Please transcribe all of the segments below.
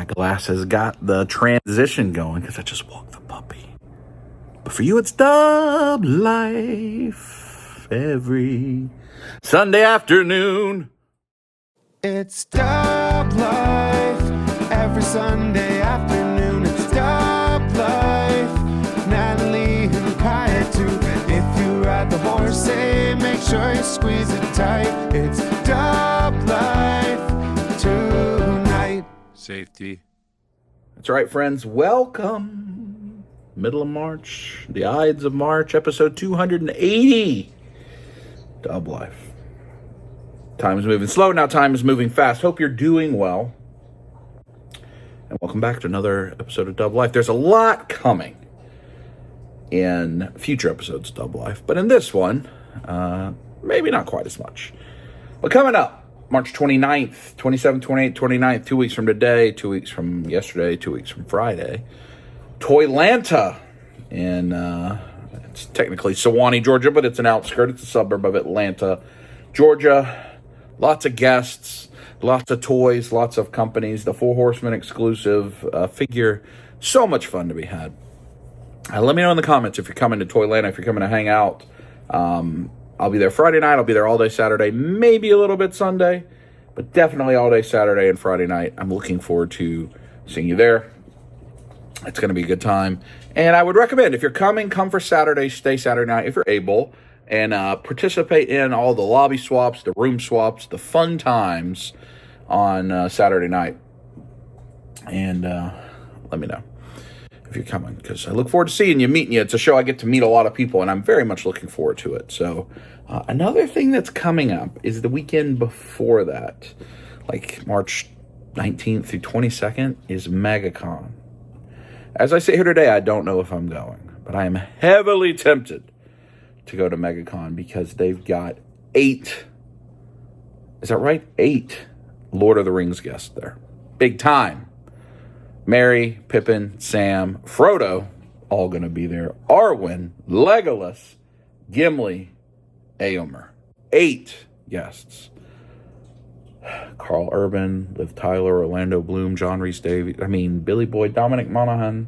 My glass has got the transition going because I just walked the puppy. But for you, it's Dub Life every Sunday afternoon. It's Dub Life every Sunday afternoon. It's Dub Life, Natalie and Kaya too. If you ride the horse, say make sure you squeeze it tight. It's Dub Life tonight. Safety. That's right, friends. Welcome. Middle of March, the Ides of March, episode 280. Dub Life. Time is moving slow, now time is moving fast. Hope you're doing well. And welcome back to another episode of Dub Life. There's a lot coming in future episodes of Dub Life, but in this one, maybe not quite as much. But coming up, March 29th, 27th, 28th, 29th, 2 weeks from today, 2 weeks from yesterday, 2 weeks from Friday, Toylanta in, it's technically Sewanee, Georgia, but it's an outskirt. It's a suburb of Atlanta, Georgia. Lots of guests, lots of toys, lots of companies. The Four Horsemen exclusive figure. So much fun to be had. Let me know in the comments if you're coming to Toylanta, if you're coming to hang out. I'll be there Friday night. I'll be there all day Saturday, maybe a little bit Sunday, but definitely all day Saturday and Friday night. I'm looking forward to seeing you there. It's going to be a good time. And I would recommend, if you're coming, come for Saturday, stay Saturday night if you're able, and participate in all the lobby swaps, the room swaps, the fun times on Saturday night. And let me know if you're coming, because I look forward to seeing you, meeting you. It's a show I get to meet a lot of people, and I'm very much looking forward to it. So another thing that's coming up is the weekend before that, like March 19th through 22nd, is MegaCon. As I sit here today, I don't know if I'm going, but I am heavily tempted to go to MegaCon because they've got 8, is that right? 8 Lord of the Rings guests there. Big time. Merry, Pippin, Sam, Frodo, all going to be there. Arwen, Legolas, Gimli, Éomer. 8 guests. Carl Urban, Liv Tyler, Orlando Bloom, John Rhys Davies, Billy Boyd, Dominic Monaghan,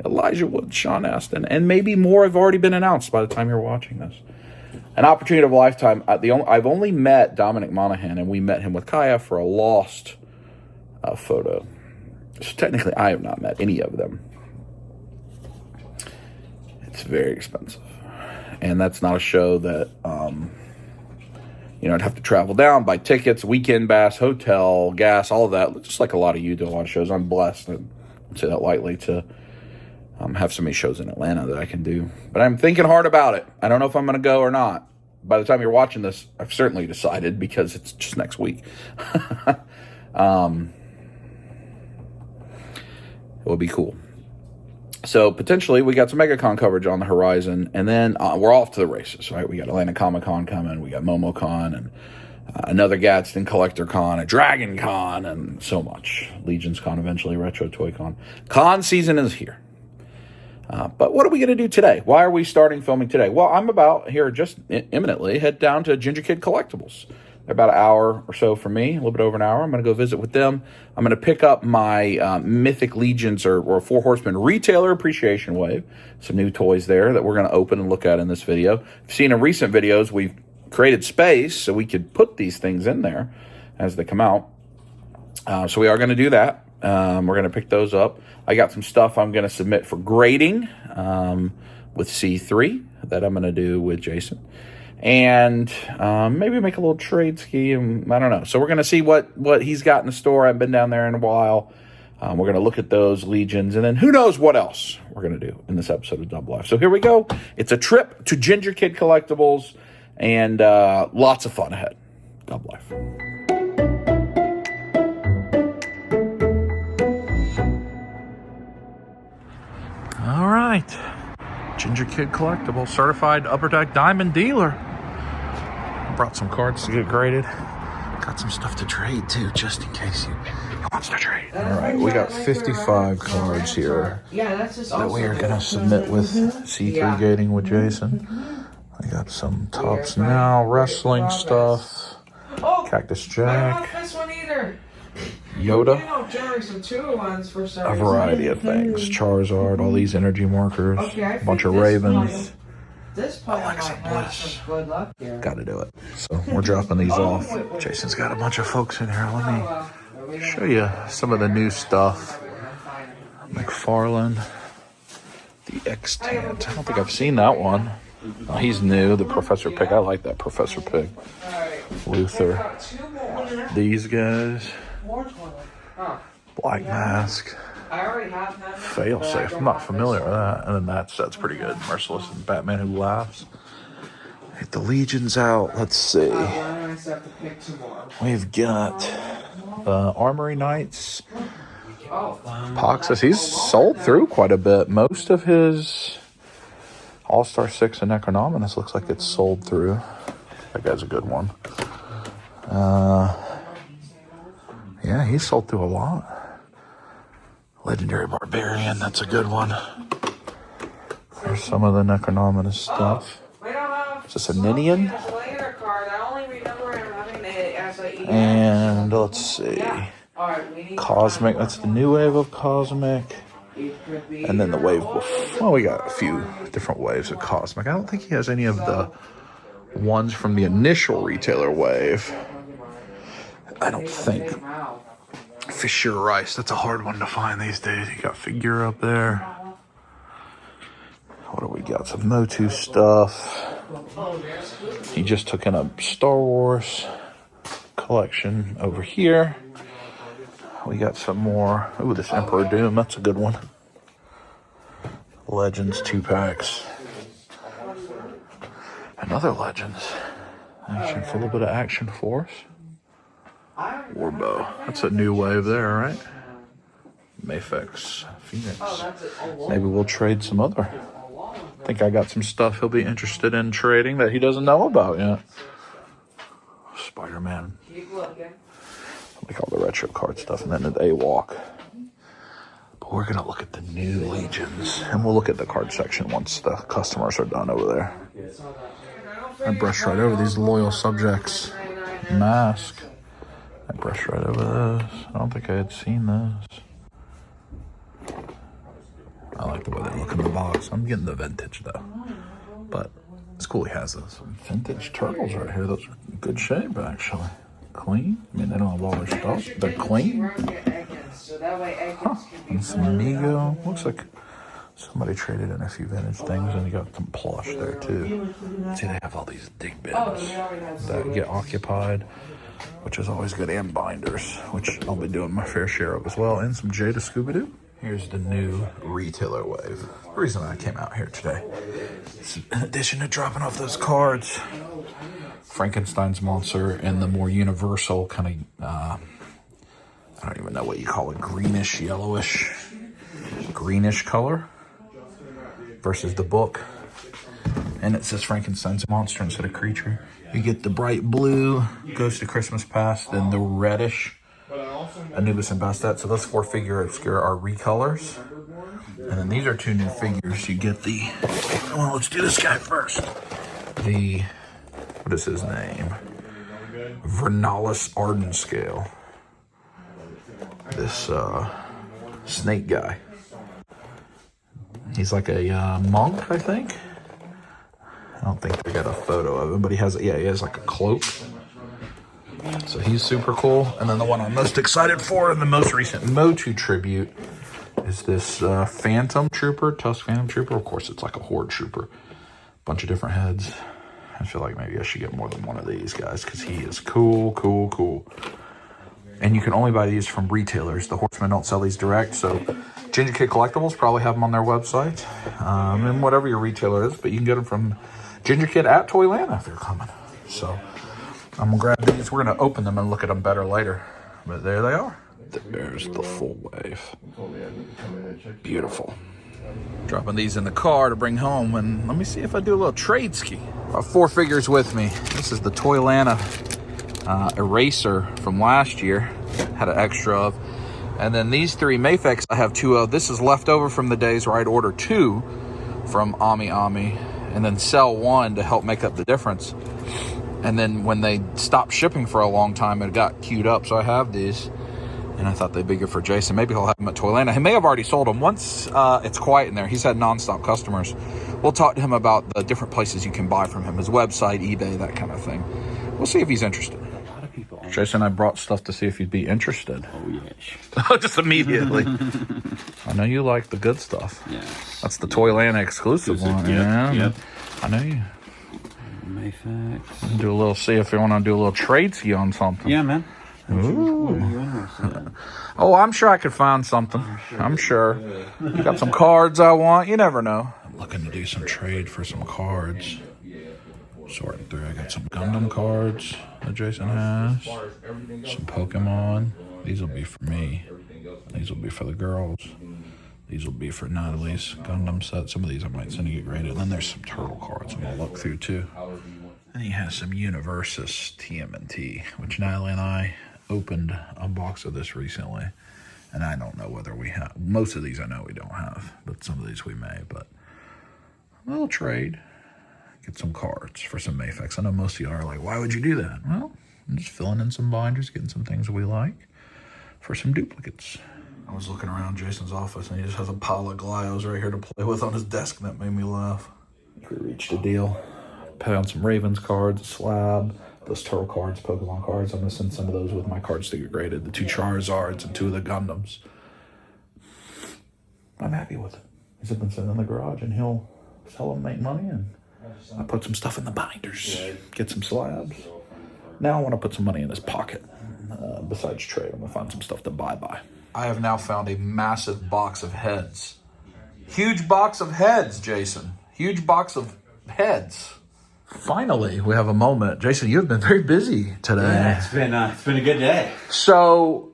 Elijah Wood, Sean Astin, and maybe more have already been announced by the time you're watching this. An opportunity of a lifetime. I've only met Dominic Monaghan, and we met him with Kaya for a Lost photo. So technically, I have not met any of them. It's very expensive. And that's not a show that, I'd have to travel down, buy tickets, weekend pass, hotel, gas, all of that. Just like a lot of you do a lot of shows. I'm blessed, and I say that lightly, to have so many shows in Atlanta that I can do. But I'm thinking hard about it. I don't know if I'm going to go or not. By the time you're watching this, I've certainly decided, because it's just next week. It would be cool. So potentially we got some MegaCon coverage on the horizon, and then we're off to the races, right? We got Atlanta Comic Con coming, we got MomoCon, and another Gadsden Collector Con, a Dragon Con, and so much. Legions Con eventually, Retro Toy Con. Con season is here. But what are we going to do today? Why are we starting filming today? Well, I'm about here just imminently head down to Ginger Kid Collectibles. They're about an hour or so from me, a little bit over an hour. I'm going to go visit with them. I'm going to pick up my Mythic Legions or Four Horsemen Retailer Appreciation Wave. Some new toys there that we're going to open and look at in this video. If you've seen in recent videos, we've created space so we could put these things in there as they come out. So we are going to do that. We're going to pick those up. I got some stuff I'm going to submit for grading with C3 that I'm going to do with Jason. And maybe make a little trade ski, and I don't know. So we're going to see what he's got in the store. I've been down there in a while. We're going to look at those Legions, and then who knows what else we're going to do in this episode of Dub Life. So here we go. It's a trip to Ginger Kid Collectibles, and lots of fun ahead. Dub Life. All right. Ginger Kid Collectibles, certified Upper Deck Diamond dealer. Brought some cards to get graded. Got some stuff to trade too, just in case you wants to trade. All right, we got 55 cards here that we are going to submit with C3 gating with Jason. I got some Tops Now wrestling stuff. Cactus Jack. I don't want this one either. Yoda. A A variety of things. Charizard, all these energy markers, a bunch of Ravens. Alexa Bliss. Gotta do it. So we're dropping these off. Jason's got a bunch of folks in here. Let me show you some of the new stuff. McFarlane. The Extant. I don't think I've seen that one. Oh, he's new. The Professor Pig. I like that Professor Pig. Luther. These guys. Black Mask. Failsafe. I'm not familiar with that. And then that set's pretty good. Merciless and Batman Who Laughs. Get the Legions out. Let's see. We've got Armory Knights. Poxus. He's sold through quite a bit. Most of his All-Star 6 and Necronominus looks like it's sold through. That guy's a good one. Yeah, he's sold through a lot. Legendary Barbarian, that's a good one. There's some of the Necronominus stuff. Is this a Ninian? And let's see. Cosmic, that's the new wave of Cosmic. And then the wave before. Well, we got a few different waves of Cosmic. I don't think he has any of the ones from the initial retailer wave. I don't think. Fisher Rice, that's a hard one to find these days. You got Figure up there. What do we got? Some Motu stuff. He just took in a Star Wars collection over here. We got some more. Ooh, this Emperor Doom, that's a good one. Legends 2-packs. Another Legends. Action, a little bit of Action Force. Warbow. That's a new wave there, right? Mafex. Phoenix. Maybe we'll trade some other. I think I got some stuff he'll be interested in trading that he doesn't know about yet. Spider-Man. Like all the retro card stuff, and then the AWalk. But we're gonna look at the new Legions, and we'll look at the card section once the customers are done over there. I brushed right over these Loyal Subjects mask. I brushed right over this. I don't think I had seen this. I like the way they look in the box. I'm getting the vintage though, but it's cool he has those vintage turtles right here. Those are in good shape actually. Clean. I mean, they don't have all their stuff. They're clean. Huh. And some Amigo. Looks like somebody traded in a few vintage things, and you got some plush there too. See, they have all these dig bins that get occupied, which is always good, and binders, which I'll be doing my fair share of as well, and some Jada Scooby-Doo. Here's the new retailer wave. The reason I came out here today is, in addition to dropping off those cards, Frankenstein's monster and the more universal kind of, I don't even know what you call it, greenish, yellowish, greenish color versus the book. And it says Frankenstein's monster instead of creature. You get the bright blue, Ghost to Christmas Past, and the reddish, Anubis and Bastet. So those 4 figure obscura are recolors. And then these are 2 new figures. You get the, well, let's do this guy first. The, what is his name? Vernalis Arden Scale. This snake guy. He's like a monk, I think. I don't think they got a photo of him, but he has like a cloak. So he's super cool. And then the one I'm most excited for in the most recent Motu tribute is this Phantom Trooper, Tusk Phantom Trooper. Of course, it's like a Horde Trooper. Bunch of different heads. I feel like maybe I should get more than one of these guys because he is cool. And you can only buy these from retailers. The Horsemen don't sell these direct, so Ginger Kid Collectibles probably have them on their website. And whatever your retailer is, but you can get them from Ginger Kid at Toylanta if they're coming. So I'm gonna grab these. We're gonna open them and look at them better later. But there they are. There's the full wave. Beautiful. Dropping these in the car to bring home, and let me see if I do a little trade ski. I have 4 figures with me. This is the Toylanta eraser from last year. Had an extra of. And then these 3 Mafex I have 2 of. This is left over from the days where I'd order 2 from Ami and then sell 1 to help make up the difference. And then when they stopped shipping for a long time, it got queued up. So I have these. And I thought they'd be good for Jason. Maybe he'll have them at Toylanta. He may have already sold them. Once it's quiet in there, he's had nonstop customers. We'll talk to him about the different places you can buy from him, his website, eBay, that kind of thing. We'll see if he's interested. A lot of people. Jason, I brought stuff to see if you'd be interested. Oh, yes. Just immediately. I know you like the good stuff. Yes. That's the Toylanta exclusive one. Yep. Yep. I know you. Mayfax. Do a little, see if you want to do a little trade ski on something. Yeah, man. Ooh. What are you interested in? Oh, I'm sure I could find something. I'm sure. You got some cards I want. You never know. I'm looking to do some trade for some cards. Sorting through. I got some Gundam cards that Jason has. Some Pokemon. These will be for me. These will be for the girls. These will be for Natalie's Gundam set. Some of these I might send to get graded. And then there's some turtle cards I'm going to look through too. And he has some Universus TMNT, which Natalie and I opened a box of this recently. And I don't know whether we have. Most of these I know we don't have. But some of these we may. But a little trade. Get some cards for some Mayfax. I know most of you are like, why would you do that? Well, I'm just filling in some binders, getting some things we like for some duplicates. I was looking around Jason's office, and he just has a pile of Glyos right here to play with on his desk, and that made me laugh. We reached a deal. Pay on some Ravens cards, a slab, those turtle cards, Pokemon cards. I'm going to send some of those with my cards to get graded. The 2 Charizards and 2 of the Gundams. I'm happy with it. He's been sitting in the garage, and he'll sell them, make money, and I put some stuff in the binders, get some slabs. Now I want to put some money in his pocket. Besides trade, I'm going to find some stuff to buy. I have now found a massive box of heads. Huge box of heads, Jason. Huge box of heads. Finally, we have a moment. Jason, you've been very busy today. Yeah, it's been a good day. So,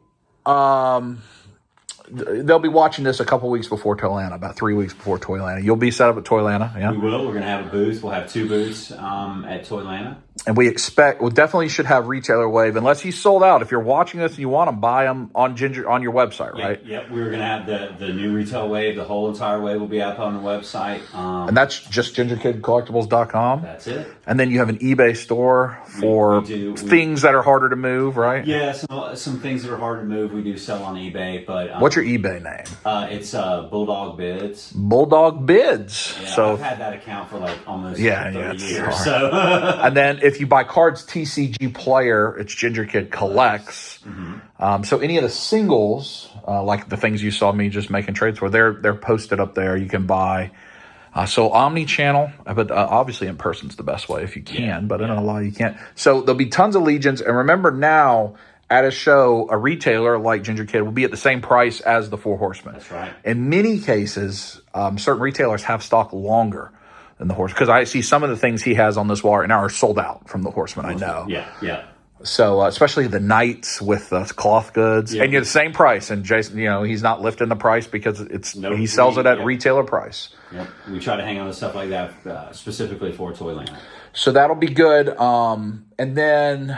they'll be watching this a couple weeks before Toylanta, about 3 weeks before Toylanta. You'll be set up at Toylanta, yeah? We will. We're going to have a booth. We'll have 2 booths at Toylanta. And we definitely should have Retailer Wave, unless he's sold out. If you're watching this and you want them, buy them on your website, right? Yep. We're going to have the new retail wave. The whole entire wave will be up on the website. And that's just gingerkidcollectibles.com. That's it. And then you have an eBay store for things that are harder to move, right? Yeah, some things that are hard to move we do sell on eBay. But what's your eBay name? It's Bulldog Bids. Bulldog Bids. Yeah, so I've had that account for like almost 30 years. Hard. So. And then if you buy cards TCG Player, it's Ginger Kid Collects. Mm-hmm. So any of the singles, like the things you saw me just making trades for, they're posted up there. You can buy. So omni-channel, but obviously in person's the best way if you can, but in a lot you can't. So there'll be tons of Legions. And remember now, at a show, a retailer like Ginger Kid will be at the same price as the 4 Horsemen. That's right. In many cases, certain retailers have stock longer than the Horse, because I see some of the things he has on this wall right now are sold out from the Horsemen. I know. Yeah. So especially the Knights with the cloth goods, and you're the same price. And Jason, he's not lifting the price because he sells it at retailer price. Yep. We try to hang on to stuff like that specifically for Toyland. So that'll be good. And then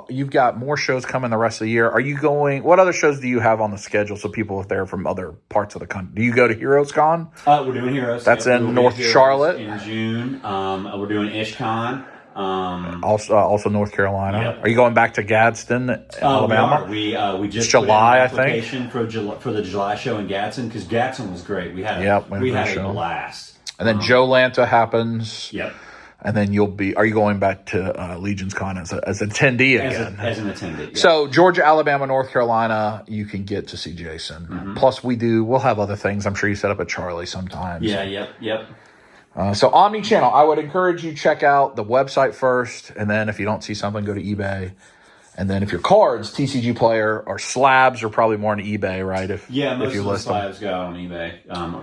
you've got more shows coming the rest of the year. Are you going? What other shows do you have on the schedule? So people, if they're from other parts of the country, do you go to Heroes Con? We're doing Heroes. That's in North Charlotte in June. We're doing IshCon. Also North Carolina. Yep. Are you going back to Gadsden, Alabama? We just July, put in an application for the July show in Gadsden, because Gadsden was great. We had a blast. And then Joe Lanta happens. Yep. And then are you going back to Legion's Con as attendee again? As an attendee. Yep. So Georgia, Alabama, North Carolina, you can get to see Jason. Mm-hmm. Plus we'll have other things. I'm sure you set up at Charlie sometimes. Yeah, yep. So omni-channel, I would encourage you check out the website first, and then if you don't see something, go to eBay. And then if your cards, TCG Player, or slabs are probably more on eBay, right? Most of the slabs go on eBay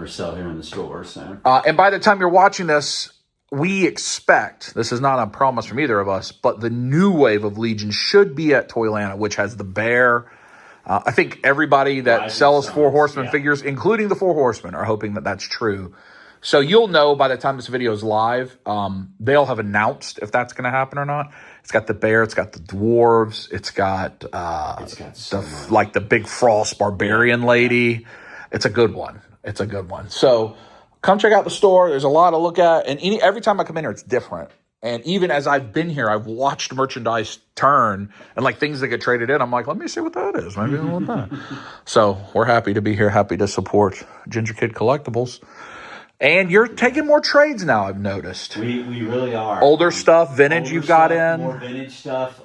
or sell here in the store. So. And by the time you're watching this, we expect, this is not a promise from either of us, but the new wave of Legion should be at Toylanta, which has the bear. I think everybody that sells 4 Horsemen figures, including the 4 Horsemen, are hoping that that's true. So you'll know by the time this video is live, they'll have announced if that's going to happen or not. It's got the bear, it's got the dwarves, it's got the big frost barbarian lady. It's a good one. So come check out the store. There's a lot to look at, and every time I come in here, it's different. And even as I've been here, I've watched merchandise turn and like things that get traded in. I'm like, let me see what that is. Maybe I want that. So we're happy to be here, happy to support Ginger Kid Collectibles. And you're taking more trades now, I've noticed. We really are. Older stuff, vintage you've got in. More vintage stuff.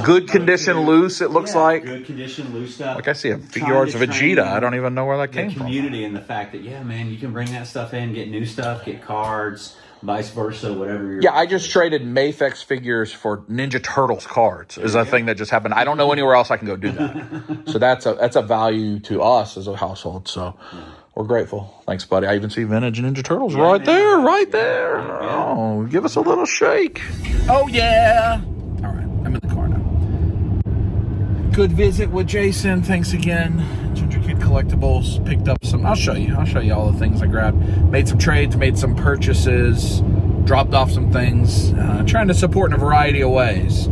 Good condition loose, it looks like. Good condition loose stuff. Like I see a few yards of Vegeta. I don't even know where that came from. The community and the fact that, yeah, man, you can bring that stuff in, get new stuff, get cards, vice versa, whatever. Yeah, I just traded Mafex figures for Ninja Turtles cards. Is a thing that just happened. I don't know anywhere else I can go do that. So that's a value to us as a household. So we're grateful. Thanks, buddy. I even see vintage Ninja Turtles right there. Oh, give us a little shake. Oh, yeah. All right, I'm in the car now. Good visit with Jason. Thanks again. Ginger Kid Collectibles. Picked up some. I'll show you all the things I grabbed. Made some trades, made some purchases, dropped off some things. Trying to support in a variety of ways.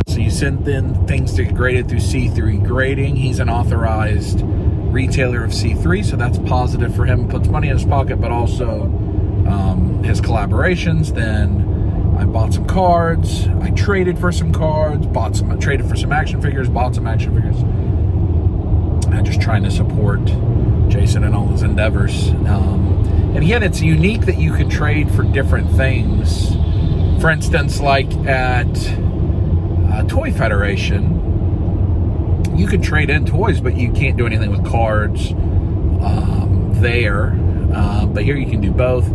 So you send in things to get graded through C3 Grading. He's an authorized retailer of C3, so that's positive for him. Puts money in his pocket, but also his collaborations. Then I bought some cards. I traded for some cards. Traded for some action figures. Bought some action figures. I'm just trying to support Jason and all his endeavors. And again, it's unique that you can trade for different things. For instance, like at Toy Federation, you can trade in toys, but you can't do anything with cards there. But here you can do both.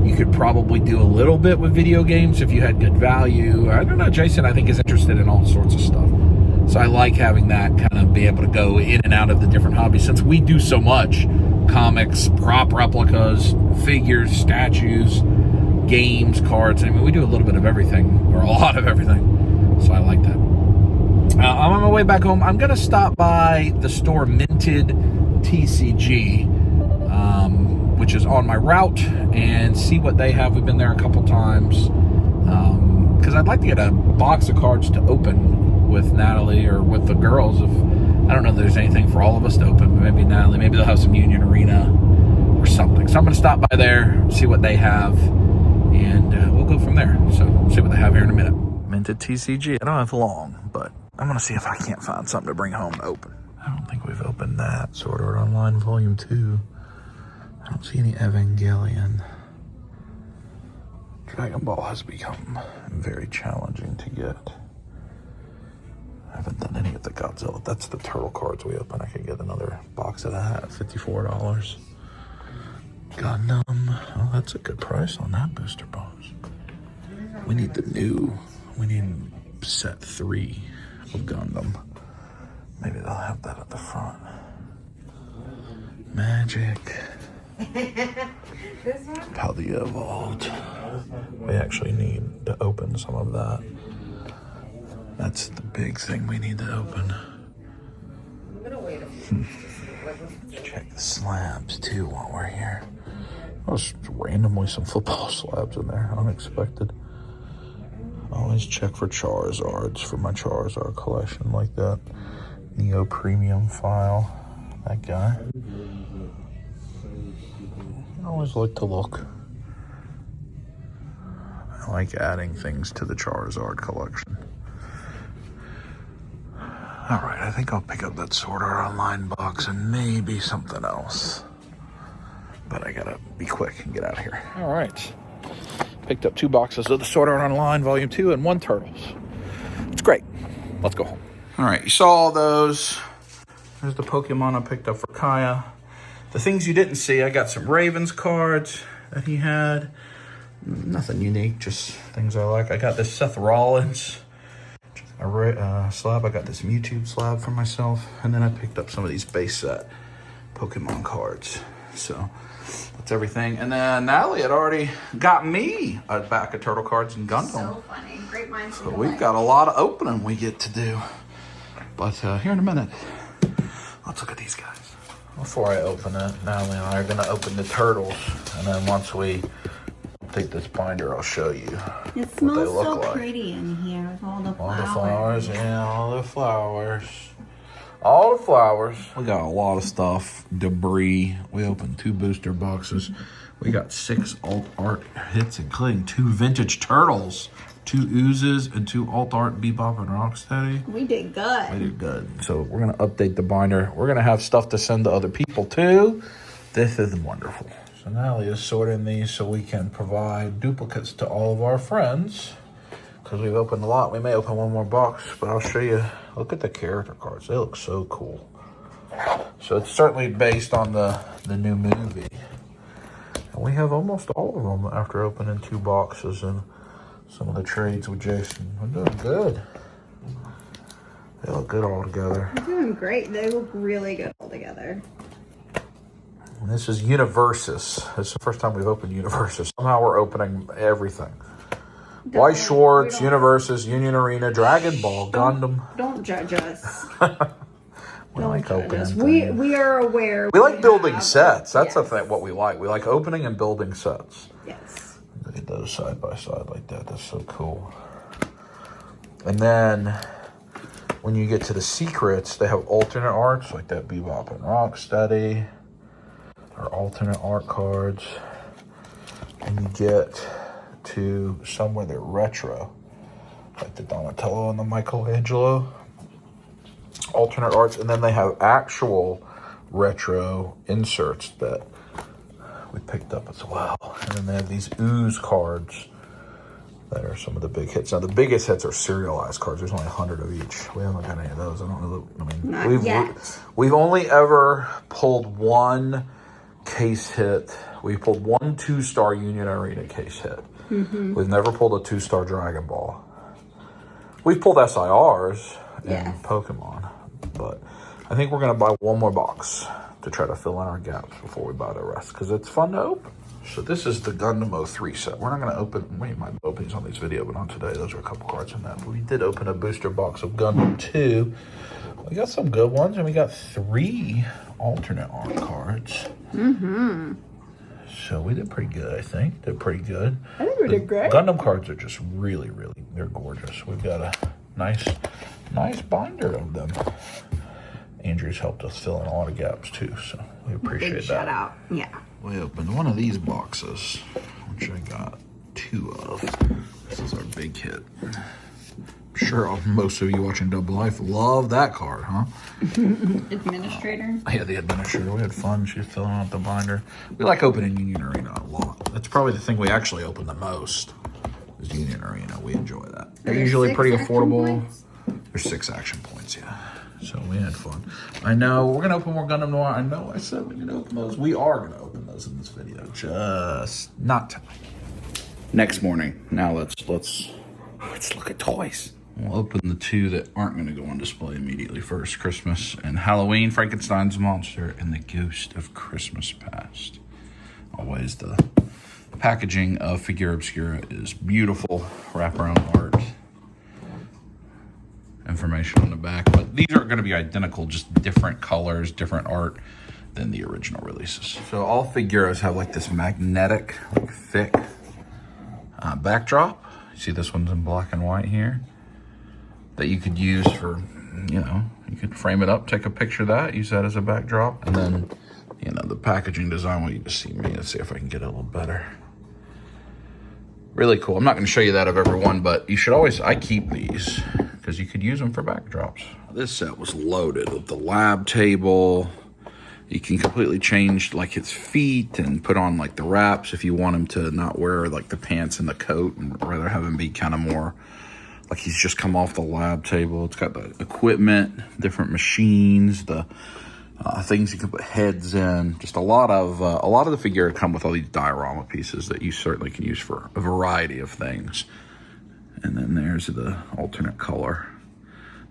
You could probably do a little bit with video games if you had good value. I don't know. Jason, I think, is interested in all sorts of stuff. So I like having that kind of be able to go in and out of the different hobbies. Since we do so much, comics, prop replicas, figures, statues, games, cards. I mean, we do a little bit of everything, or a lot of everything. So I like that. I'm on my way back home. I'm going to stop by the store Minted TCG, which is on my route, and see what they have. We've been there a couple times because I'd like to get a box of cards to open with Natalie or with the girls. If I don't know if there's anything for all of us to open, but maybe Natalie, maybe they'll have some Union Arena or something. So I'm going to stop by there, see what they have, and we'll go from there. So see what they have here in a minute. Minted TCG. I don't have long, but I'm going to see if I can't find something to bring home to open. I don't think we've opened that. Sword Art Online Volume 2. I don't see any Evangelion. Dragon Ball has become very challenging to get. I haven't done any of the Godzilla. That's the turtle cards we open. I could get another box of that at $54. Gundam. Oh, that's a good price on that booster box. We need we need set 3 of Gundam. Maybe they'll have that at the front. Magic. This one? How the Evolved. We actually need to open some of that. That's the big thing we need to open. I'm gonna wait a few minutes to see what Check the slabs too while we're here. There's randomly some football slabs in there, unexpected. Always check for Charizards for my Charizard collection, like that Neo Premium file. That guy. I always like to look. I like adding things to the Charizard collection. Alright, I think I'll pick up that Sword Art Online box and maybe something else. But I gotta be quick and get out of here. Alright. Picked up 2 boxes of the Sword Art Online Volume 2 and 1 Turtles. It's great. Let's go home. Alright, you saw all those. There's the Pokemon I picked up for Kaya. The things you didn't see, I got some Ravens cards that he had. Nothing unique, just things I like. I got this Seth Rollins slab. I got this Mewtwo slab for myself. And then I picked up some of these base set Pokemon cards. So that's everything. And then Natalie had already got me a back of Turtle cards and Gundam. So funny. Great minds. So we've got a lot of opening we get to do. But here in a minute, let's look at these guys. Before I open it, Natalie and I are going to open the Turtles. And then once we take this binder, I'll show you It smells what they look so like. pretty in here with all the All flowers. the flowers, yeah, all the flowers. All the flowers. We got a lot of stuff, debris. We opened 2 booster boxes. We got 6 alt art hits, including 2 vintage Turtles. 2 oozes and 2 alt art Bebop and Rocksteady. We did good. We did good. So we're gonna update the binder. We're gonna have stuff to send to other people too. This is wonderful. So now is sorting these so we can provide duplicates to all of our friends. Because we've opened a lot. We may open one more box, but I'll show you. Look at the character cards. They look so cool. So it's certainly based on the new movie. And we have almost all of them after opening 2 boxes and some of the trades with Jason. We're doing good. They look good all together. They're doing great. They look really good all together. And this is Universus. This is the first time we've opened Universus. Somehow we're opening everything. White Schwartz, Universus, Union Arena, Dragon Ball, Gundam. Don't judge us. We like opening. We are aware. We like building sets. That's the thing. What we like. We like opening and building sets. Yes. Look at those side by side like that. That's so cool. And then when you get to the secrets, they have alternate arts like that Bebop and Rocksteady. Or alternate art cards. And you get to somewhere they're retro, like the Donatello and the Michelangelo. Alternate arts, and then they have actual retro inserts that we picked up as well. And then they have these ooze cards that are some of the big hits. Now the biggest hits are serialized cards. There's only 100 of each. We haven't got any of those. I don't know. Not yet. We've only ever pulled 1 case hit. We pulled 1 2-star Union Arena case hit. Mm-hmm. We've never pulled a 2-star Dragon Ball. We've pulled SIRs and Pokemon, but I think we're going to buy 1 more box to try to fill in our gaps before we buy the rest, because it's fun to open. So this is the Gundam 03 set. We're not going to open, we might open these on this video, but not today. Those are a couple cards in that. But we did open a booster box of Gundam 2. We got some good ones, and we got 3 alternate art cards. Mm-hmm. So we did pretty good, I think. They're pretty good. I think we did great. Gundam cards are just really, really, they're gorgeous. We've got a nice binder of them. Andrew's helped us fill in a lot of gaps too, so we appreciate that. Shout out. Yeah. We opened one of these boxes, which I got 2 of. This is our big hit. I'm sure most of you watching Double Life love that card, huh? Administrator? Yeah, the administrator. We had fun. She was filling out the binder. We like opening Union Arena a lot. That's probably the thing we actually open the most is Union Arena. We enjoy that. They're usually pretty affordable. There's 6 action points, yeah. So we had fun. I know we're gonna open more Gundam Noir. I know I said we're gonna open those. We are gonna open those in this video. Just not tonight. Next morning. Now let's look at toys. We'll open the 2 that aren't going to go on display immediately first. Christmas and Halloween, Frankenstein's Monster, and the Ghost of Christmas Past. Always the packaging of Figure Obscura is beautiful. Wraparound art. Information on the back. But these are going to be identical, just different colors, different art than the original releases. So all Figuras have like this magnetic, like thick backdrop. You see this one's in black and white here. That you could use for, you could frame it up, take a picture of that, use that as a backdrop. And then, the packaging design, I want you to see me. Let's see if I can get it a little better. Really cool. I'm not going to show you that of every one, but you should always, I keep these because you could use them for backdrops. This set was loaded with the lab table. You can completely change like his feet and put on like the wraps if you want him to not wear like the pants and the coat and rather have him be kind of more like he's just come off the lab table. It's got the equipment, different machines, the things you can put heads in. Just a lot of the figure come with all these diorama pieces that you certainly can use for a variety of things. And then there's the alternate color.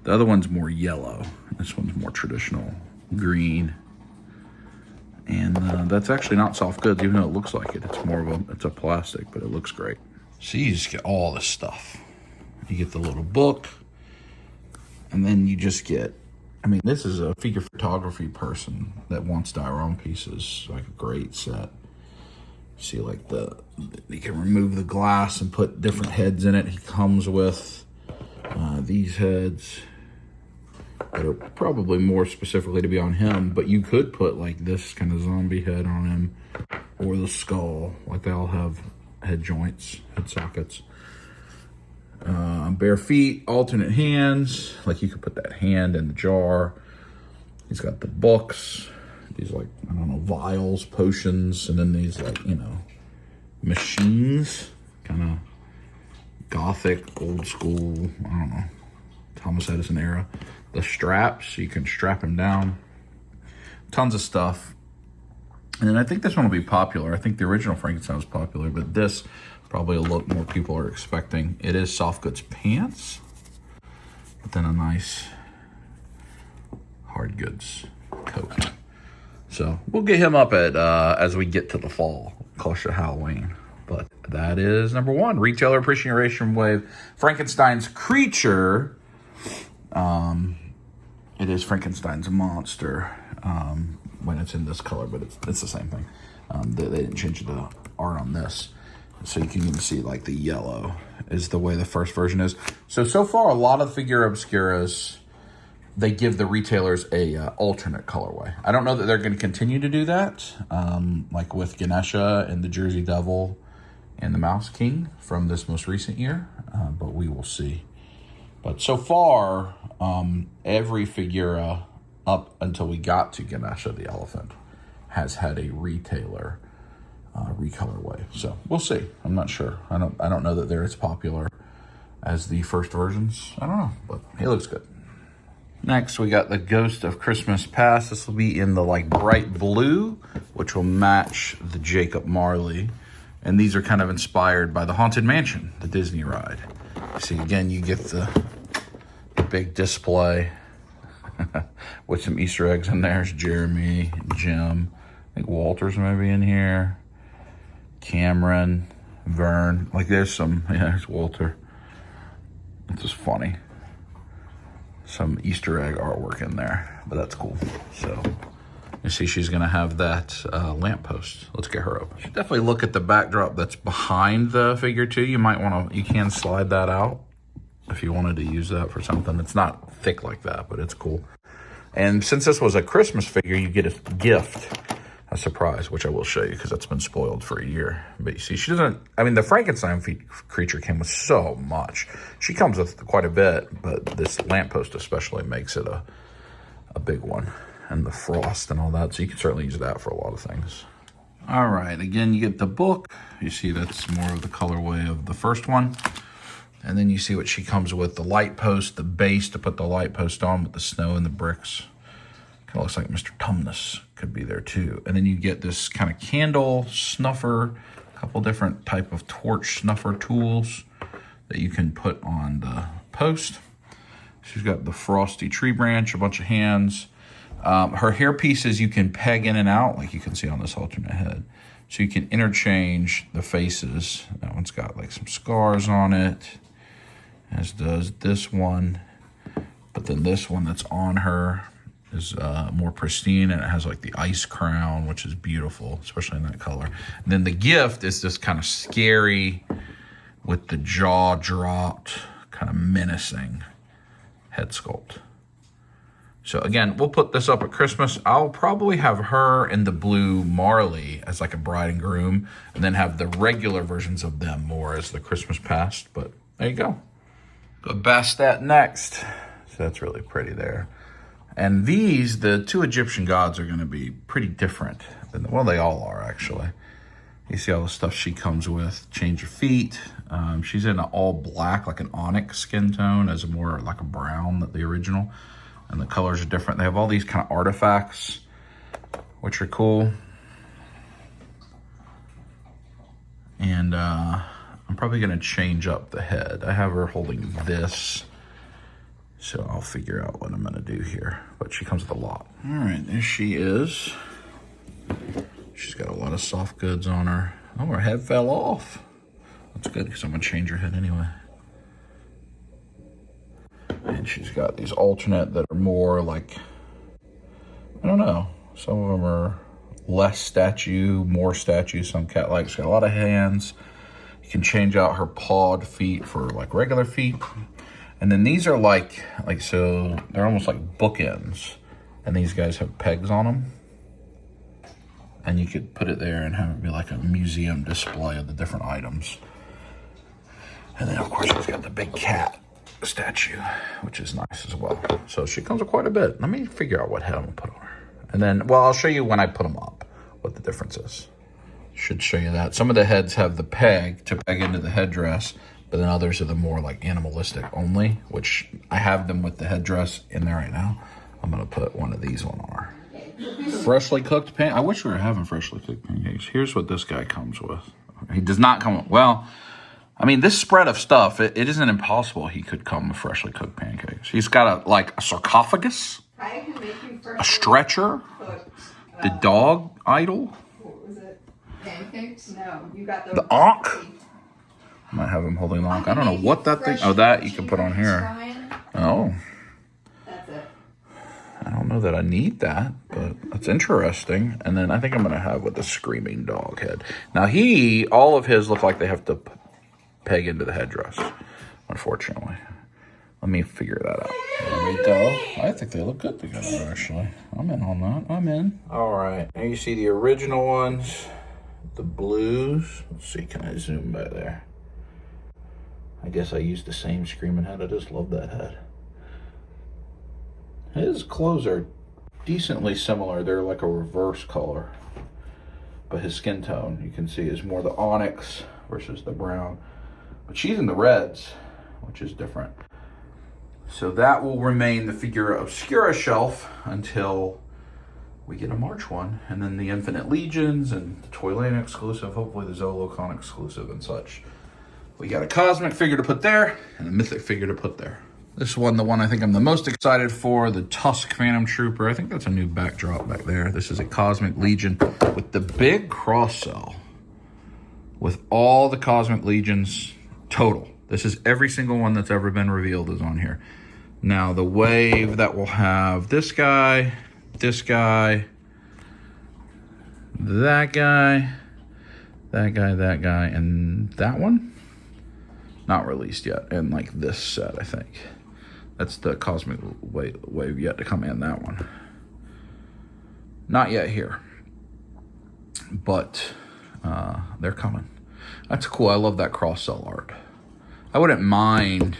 The other one's more yellow. This one's more traditional green. And that's actually not soft goods, even though it looks like it. It's more of it's a plastic, but it looks great. So you just get all this stuff. You get the little book, and then you just get, this is a figure photography person that wants diorama pieces, like a great set. See, like you can remove the glass and put different heads in it. He comes with these heads that are probably more specifically to be on him, but you could put like this kind of zombie head on him, or the skull. Like they all have head joints, head sockets. bare feet, alternate hands. Like you could put that hand in the jar. He's got the books. These like, I don't know, vials, potions, and then these like, you know, machines. Kind of gothic, old school, I don't know, Thomas Edison era. The straps, you can strap him down. Tons of stuff. And then I think this one will be popular. I think the original Frankenstein was popular, but this probably a lot more people are expecting. It is soft goods pants, but then a nice hard goods coat. So we'll get him up at as we get to the fall, closer to Halloween. But that is number one, Retailer Appreciation Wave, Frankenstein's creature. It is Frankenstein's monster when it's in this color, but it's the same thing. They didn't change the art on this. So you can even see like the yellow is the way the first version is. So far, a lot of figure obscuras, they give the retailers a alternate colorway. I don't know that they're going to continue to do that, like with Ganesha and the Jersey Devil and the Mouse King from this most recent year, but we will see. But so far, every figura up until we got to Ganesha the Elephant has had a retailer recolorway. So we'll see. I'm not sure. I don't know that they're as popular as the first versions. I don't know, but he looks good. Next, we got the Ghost of Christmas Past. This will be in the like bright blue, which will match the Jacob Marley. And these are kind of inspired by the Haunted Mansion, the Disney ride. See, again, you get the big display with some Easter eggs in there. There's Jeremy, Jim, I think Walter's maybe in here, Cameron, Vern. Like there's some, yeah, there's Walter. It's just funny. Some Easter egg artwork in there, but that's cool. So you see she's gonna have that lamppost. Let's get her open. Definitely look at the backdrop that's behind the figure too. You might wanna, you can slide that out if you wanted to use that for something. It's not thick like that, but it's cool. And since this was a Christmas figure, you get a gift, a surprise, which I will show you because that's been spoiled for a year. But you see, she doesn't, I mean, the Frankenstein creature came with so much. She comes with quite a bit, but this lamppost especially makes it a big one. And the frost and all that, so you can certainly use that for a lot of things. All right, again, you get the book. You see that's more of the colorway of the first one. And then you see what she comes with, the light post, the base to put the light post on with the snow and the bricks. Kind of looks like Mr. Tumnus could be there too. And then you get this kind of candle snuffer, a couple different type of torch snuffer tools that you can put on the post. She's got the frosty tree branch, a bunch of hands. Her hair pieces you can peg in and out, like you can see on this alternate head. So you can interchange the faces. That one's got like some scars on it, as does this one. But then this one that's on her is more pristine, and it has like the ice crown, which is beautiful, especially in that color. And then the gift is this kind of scary, with the jaw dropped, kind of menacing head sculpt. So again, we'll put this up at Christmas. I'll probably have her in the blue Marley as like a bride and groom, and then have the regular versions of them more as the Christmas past. But there you go. Go Bastet next. So that's really pretty there. And these, the two Egyptian gods, are going to be pretty different than, well, they all are actually. You see all the stuff she comes with. Change of feet. She's in an all black, like an onyx skin tone, as a more like a brown than the original. And the colors are different. They have all these kind of artifacts, which are cool. And I'm probably going to change up the head. I have her holding this, so I'll figure out what I'm going to do here. But she comes with a lot. All right, there she is. She's got a lot of soft goods on her. Oh, her head fell off. That's good, because I'm going to change her head anyway. And she's got these alternate that are more like, I don't know. Some of them are less statue, more statue. Some cat-like. She's got a lot of hands. You can change out her pawed feet for like regular feet. And then these are like so they're almost like bookends. And these guys have pegs on them. And you could put it there and have it be like a museum display of the different items. And then, of course, she's got the big cat statue, which is nice as well. So she comes with quite a bit. Let me figure out what head I'm going to put on her. And then, well, I'll show you when I put them up what the difference is. Should show you that. Some of the heads have the peg to peg into the headdress, but then others are the more like animalistic only, which I have them with the headdress in there right now. I'm going to put one of these on her. Freshly cooked I wish we were having freshly cooked pancakes. Here's what this guy comes with. He does not come with, well, I mean, this spread of stuff, it isn't impossible he could come with freshly cooked pancakes. He's got a sarcophagus, a stretcher, the dog idol. What was it? Pancakes? No, you got the Ankh. I might have him holding the Ankh. I don't know what that thing, oh, that you can put on here. Oh. That's it. I don't know that I need that, but that's interesting. And then I think I'm going to have with the screaming dog head. Now all of his look like they have to peg into the headdress, unfortunately. Let me figure that out. There we go. I think they look good together, actually. I'm in on that. I'm in. All right. Now you see the original ones, the blues. Let's see, can I zoom by there? I guess I used the same screaming head. I just love that head. His clothes are decently similar. They're like a reverse color. But his skin tone, you can see, is more the onyx versus the brown. But she's in the reds, which is different. So that will remain the Figura Obscura shelf until we get a March one. And then the Infinite Legions and the Toyland exclusive, hopefully the Zolocon exclusive and such. We got a Cosmic figure to put there and a Mythic figure to put there. This one, the one I think I'm the most excited for, the Tusk Phantom Trooper. I think that's a new backdrop back there. This is a Cosmic Legion with the big cross cell with all the Cosmic Legions total. This is every single one that's ever been revealed is on here. Now the wave that will have this guy, that guy, that guy, and that one, not released yet. And like this set, I think. That's the Cosmic wave yet to come in, that one. Not yet here. But they're coming. That's cool. I love that cross-cell art. I wouldn't mind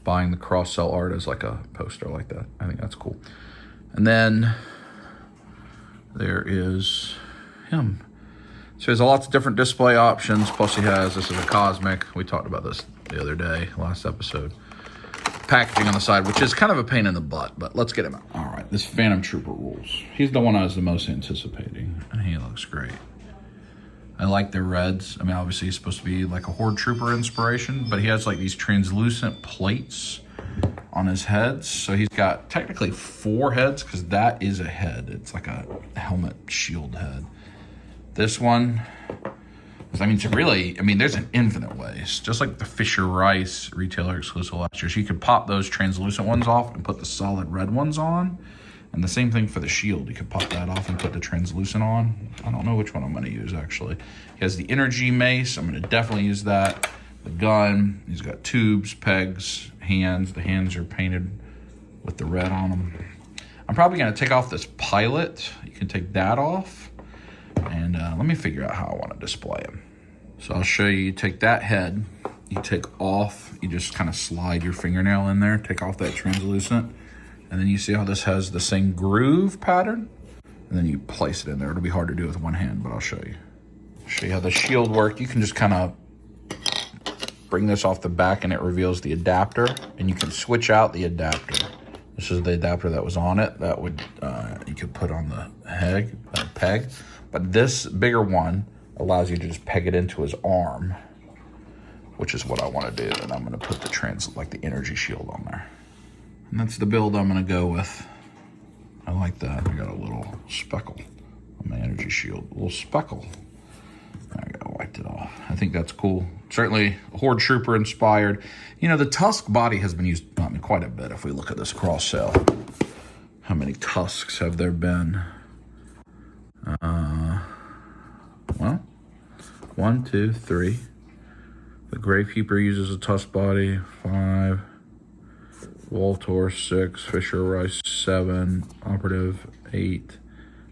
buying the cross-cell art as like a poster like that. I think that's cool. And then there is him. So he has lots of different display options. Plus he has, this is a Cosmic. We talked about this the other day, last episode. Packaging on the side, which is kind of a pain in the butt, but let's get him out. All right, this Phantom Trooper rules. He's the one I was the most anticipating, and he looks great. I like the reds. I mean, obviously he's supposed to be like a Horde Trooper inspiration, but he has like these translucent plates on his heads. So he's got technically 4 heads because that is a head. It's like a helmet shield head. This one, I mean, there's an infinite ways. Just like the Fisher Rice retailer exclusive last year. So you could pop those translucent ones off and put the solid red ones on. And the same thing for the shield. You could pop that off and put the translucent on. I don't know which one I'm going to use, actually. He has the energy mace. I'm going to definitely use that. The gun. He's got tubes, pegs, hands. The hands are painted with the red on them. I'm probably going to take off this pilot. You can take that off. And let me figure out how I want to display him. So I'll show you. You take that head. You take off. You just kind of slide your fingernail in there. Take off that translucent. And then you see how this has the same groove pattern? And then you place it in there. It'll be hard to do with one hand, but I'll show you. Show you how the shield works. You can just kind of bring this off the back and it reveals the adapter. And you can switch out the adapter. This is the adapter that was on it. That would you could put on the peg. But this bigger one allows you to just peg it into his arm, which is what I want to do. And I'm going to put the energy shield on there. And that's the build I'm going to go with. I like that. I got a little speckle on my energy shield. A little speckle. I got wiped it off. I think that's cool. Certainly Horde Trooper inspired. You know, the Tusk body has been used quite a bit if we look at this cross cell. How many Tusks have there been? Well, 1, 2, 3. The Gravekeeper uses a Tusk body. 5. Waltor 6, Fisher Rice 7, Operative 8.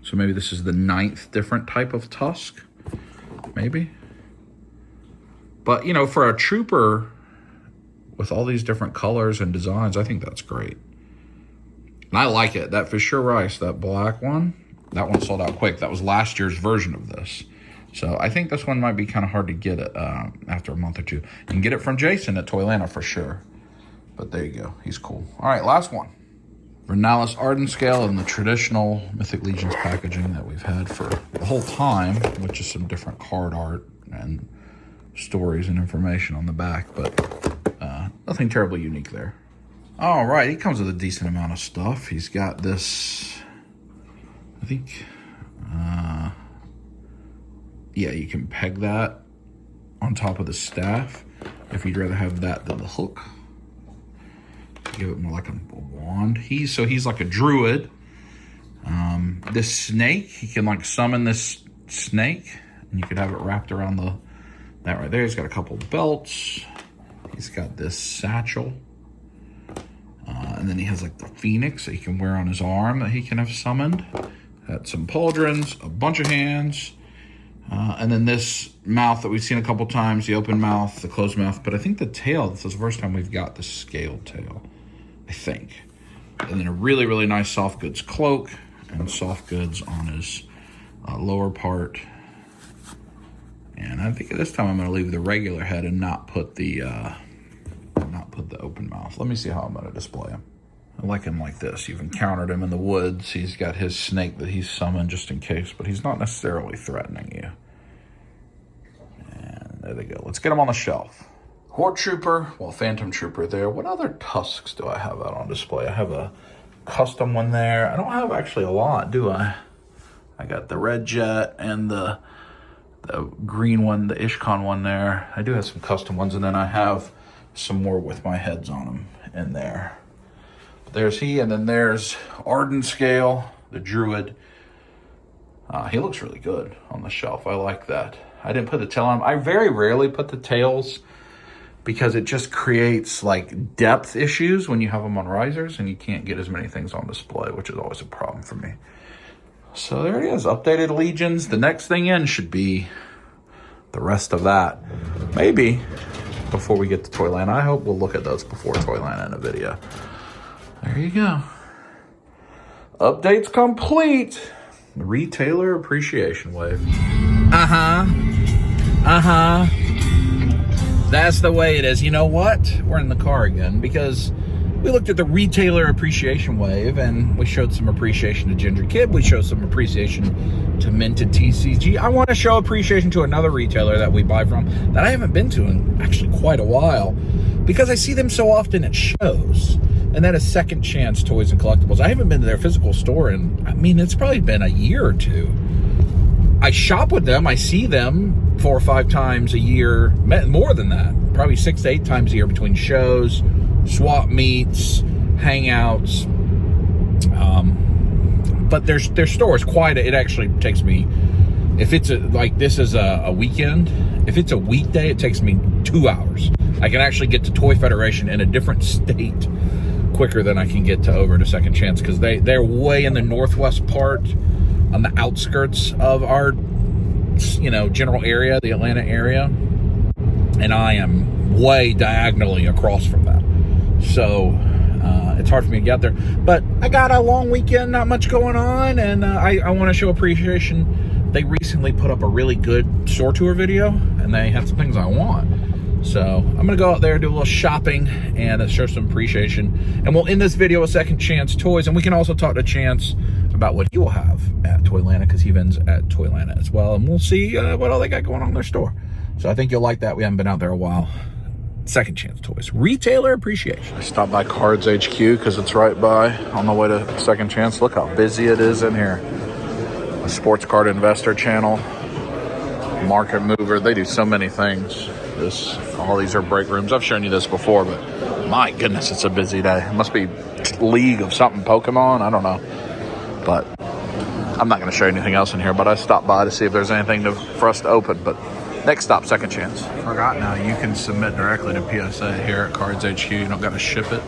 So maybe this is the 9th different type of Tusk. Maybe. But, you know, for a trooper with all these different colors and designs, I think that's great. And I like it. That Fisher Rice, that black one, that one sold out quick. That was last year's version of this. So I think this one might be kind of hard to get after a month or two. You can get it from Jason at Toylanta for sure. But there you go. He's cool. All right, last one. Rhidilen Art scale in the traditional Mythic Legions packaging that we've had for the whole time, which is some different card art and stories and information on the back, but nothing terribly unique there. All right, he comes with a decent amount of stuff. He's got this, I think, yeah, you can peg that on top of the staff if you'd rather have that than the hook. Give it more like a wand. He's like a druid. This snake, he can like summon this snake, and you could have it wrapped around that right there. He's got a couple belts. He's got this satchel. And then he has like the phoenix that he can wear on his arm that he can have summoned. Got some pauldrons, a bunch of hands. And then this mouth that we've seen a couple times, the open mouth, the closed mouth. But I think the tail, this is the first time we've got the scaled tail, I think. And then a really, really nice soft goods cloak and soft goods on his lower part. And I think this time I'm going to leave the regular head and not put the open mouth. Let me see how I'm going to display him. I like him like this. You've encountered him in the woods. He's got his snake that he's summoned just in case, but he's not necessarily threatening you. And there they go. Let's get him on the shelf. Horde Trooper, well, Phantom Trooper there. What other Tusks do I have out on display? I have a custom one there. I don't have actually a lot, do I? I got the Red Jet and the green one, the Ishkan one there. I do have some custom ones, and then I have some more with my heads on them in there. But there's he, and then there's Arden Scale, the Druid. He looks really good on the shelf. I like that. I didn't put the tail on him. I very rarely put the tails because it just creates like depth issues when you have them on risers and you can't get as many things on display, which is always a problem for me. So there it is, updated Legions. The next thing in should be the rest of that. Maybe before we get to Toylanta. I hope we'll look at those before Toylanta in a video. There you go. Updates complete. Retailer Appreciation Wave. That's the way it is. You know what? We're in the car again because we looked at the Retailer Appreciation Wave and we showed some appreciation to Ginger Kid. We showed some appreciation to Minted TCG. I want to show appreciation to another retailer that we buy from that I haven't been to in actually quite a while because I see them so often at shows. And that is Second Chance Toys and Collectibles. I haven't been to their physical store in, I mean, it's probably been a year or two. I shop with them. I see them 4 or 5 times a year, more than that, probably 6 to 8 times a year between shows, swap meets, hangouts. But their store is quite, it actually takes me, if it's like this is a weekend, if it's a weekday, it takes me 2 hours. I can actually get to Toy Federation in a different state quicker than I can get to over to Second Chance because they're way in the northwest part on the outskirts of our, you know, general area, the Atlanta area, and I am way diagonally across from that. So it's hard for me to get there. But I got a long weekend, not much going on, and I want to show appreciation. They recently put up a really good store tour video, and they had some things I want. So I'm going to go out there, do a little shopping, and show some appreciation. And we'll end this video with Second Chance Toys, and we can also talk to Chance about what he will have at Toylanta because he vends at Toylanta as well. And we'll see what all they got going on in their store. So I think you'll like that. We haven't been out there a while. Second Chance Toys. Retailer Appreciation. I stopped by Cards HQ because it's right by on the way to Second Chance. Look how busy it is in here. A sports card investor channel. Market mover. They do so many things. All these are break rooms. I've shown you this before, but my goodness, it's a busy day. It must be League of something Pokemon. I don't know. But I'm not going to show you anything else in here, but I stopped by to see if there's anything for us to open. But next stop, Second Chance. Forgot now, you can submit directly to PSA here at Cards HQ. You don't got to ship it.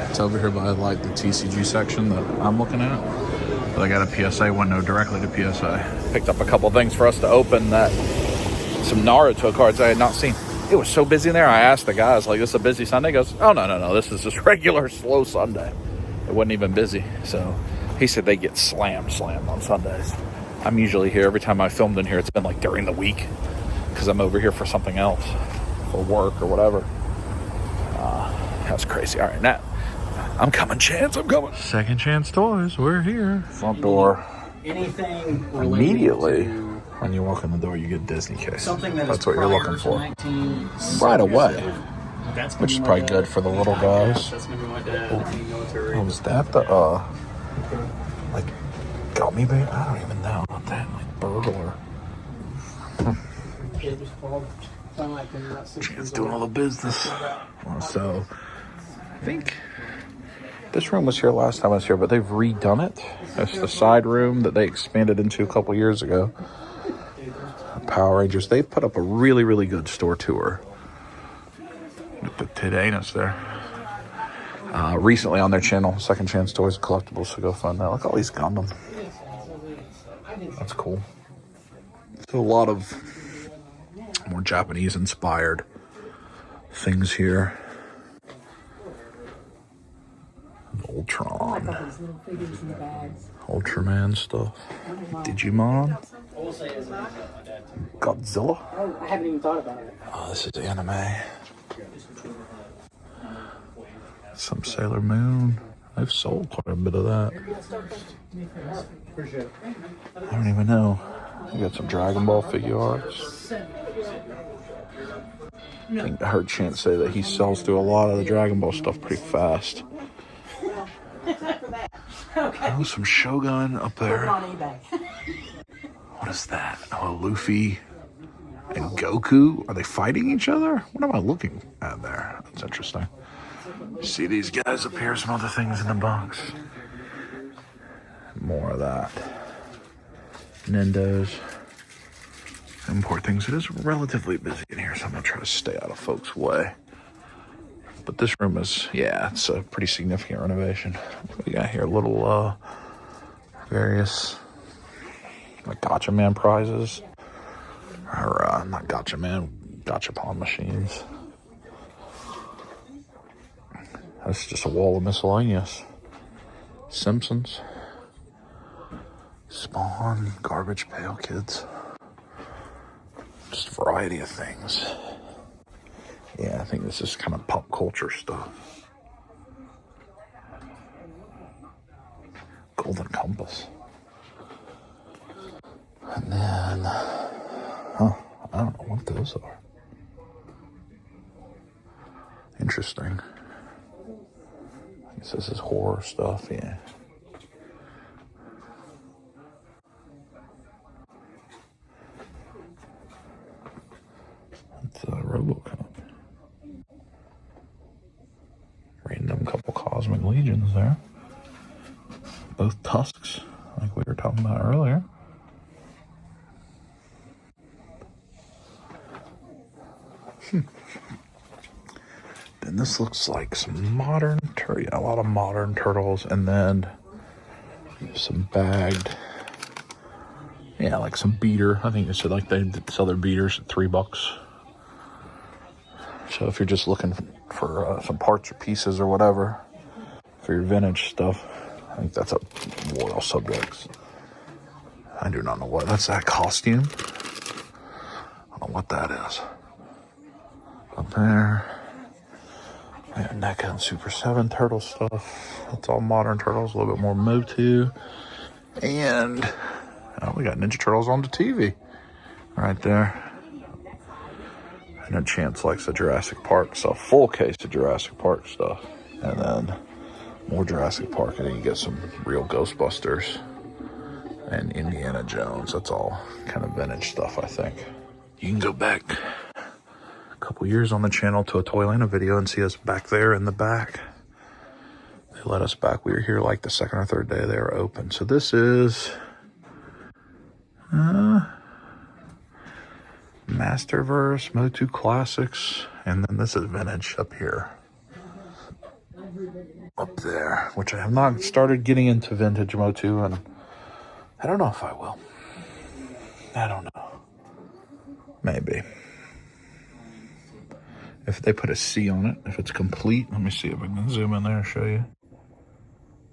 It's over here by like the TCG section that I'm looking at. But I got a PSA window directly to PSA. Picked up a couple things for us to open, that some Naruto cards I had not seen. It was so busy in there. I asked the guys, like, this is a busy Sunday? He goes, oh, no. This is just regular slow Sunday. It wasn't even busy. So he said they get slammed on Sundays. I'm usually here. Every time I filmed in here, it's been like during the week because I'm over here for something else, for work or whatever. That's crazy. All right, now I'm coming, Chance. I'm coming. Second Chance Toys. We're here. Front door. Anything Immediately, when you walk in the door, you get a Disney case. Something that's what you're looking for. Right away. Which is probably good for the little guys. Oh, was that the, like, gummy bear? I don't even know. What that, like, burglar. Chance doing all the business. So, I think this room was here last time I was here, but they've redone it. That's the side room that they expanded into a couple years ago. Power Rangers. They've put up a really, really good store tour. Look at Ted Anus there. Recently on their channel, Second Chance Toys and Collectibles, so go find that. Look at all these Gundams. That's cool. So a lot of more Japanese inspired things here. Ultron. Ultraman stuff. Digimon. Godzilla. Oh, I haven't even thought about it. Oh, this is anime. Some Sailor Moon. I've sold quite a bit of that. I don't even know. I got some Dragon Ball figure arts. I think I heard Chance say that he sells through a lot of the Dragon Ball stuff pretty fast. Oh, some Shogun up there. What is that? Oh, Luffy and Goku. Are they fighting each other? What am I looking at there? That's interesting. See these guys up here, some other things in the box. More of that. Nindos. Import things. It is relatively busy in here, so I'm going to try to stay out of folks' way. But this room is, yeah, it's a pretty significant renovation. We got here little various like Gotcha Man prizes. Or not Gotcha Man, Gotcha-pon machines. That's just a wall of miscellaneous. Simpsons. Spawn, Garbage Pail Kids. Just a variety of things. Yeah, I think this is kind of pop culture stuff. Golden Compass. And then, I don't know what those are. Interesting. I guess this is horror stuff, yeah. That's RoboCop. Random couple Cosmic Legions there. Both Tusks, like we were talking about earlier. Then this looks like some modern, a lot of modern turtles, and then some bagged, yeah, like some beater. I think they said like they sell their beaters at $3. So if you're just looking for some parts or pieces or whatever for your vintage stuff, I think that's a Royal Subjects. I do not know what, that's that costume. I don't know what that is. Up there. We have NECA and Super 7 turtle stuff. That's all modern turtles, a little bit more Motu. And we got Ninja Turtles on the TV right there. I know Chance likes the Jurassic Park stuff, full case of Jurassic Park stuff. And then more Jurassic Park, and then you get some real Ghostbusters and Indiana Jones. That's all kind of vintage stuff, I think. You can go back couple years on the channel to a Toylanta video and see us back there in the back. They let us back. We were here like the second or third day they were open. So this is Masterverse, Motu Classics, and then this is vintage up here. Up there, which I have not started getting into vintage Motu, and I don't know if I will. I don't know. Maybe. if they put a C on it, if it's complete. Let me see if I can zoom in there and show you.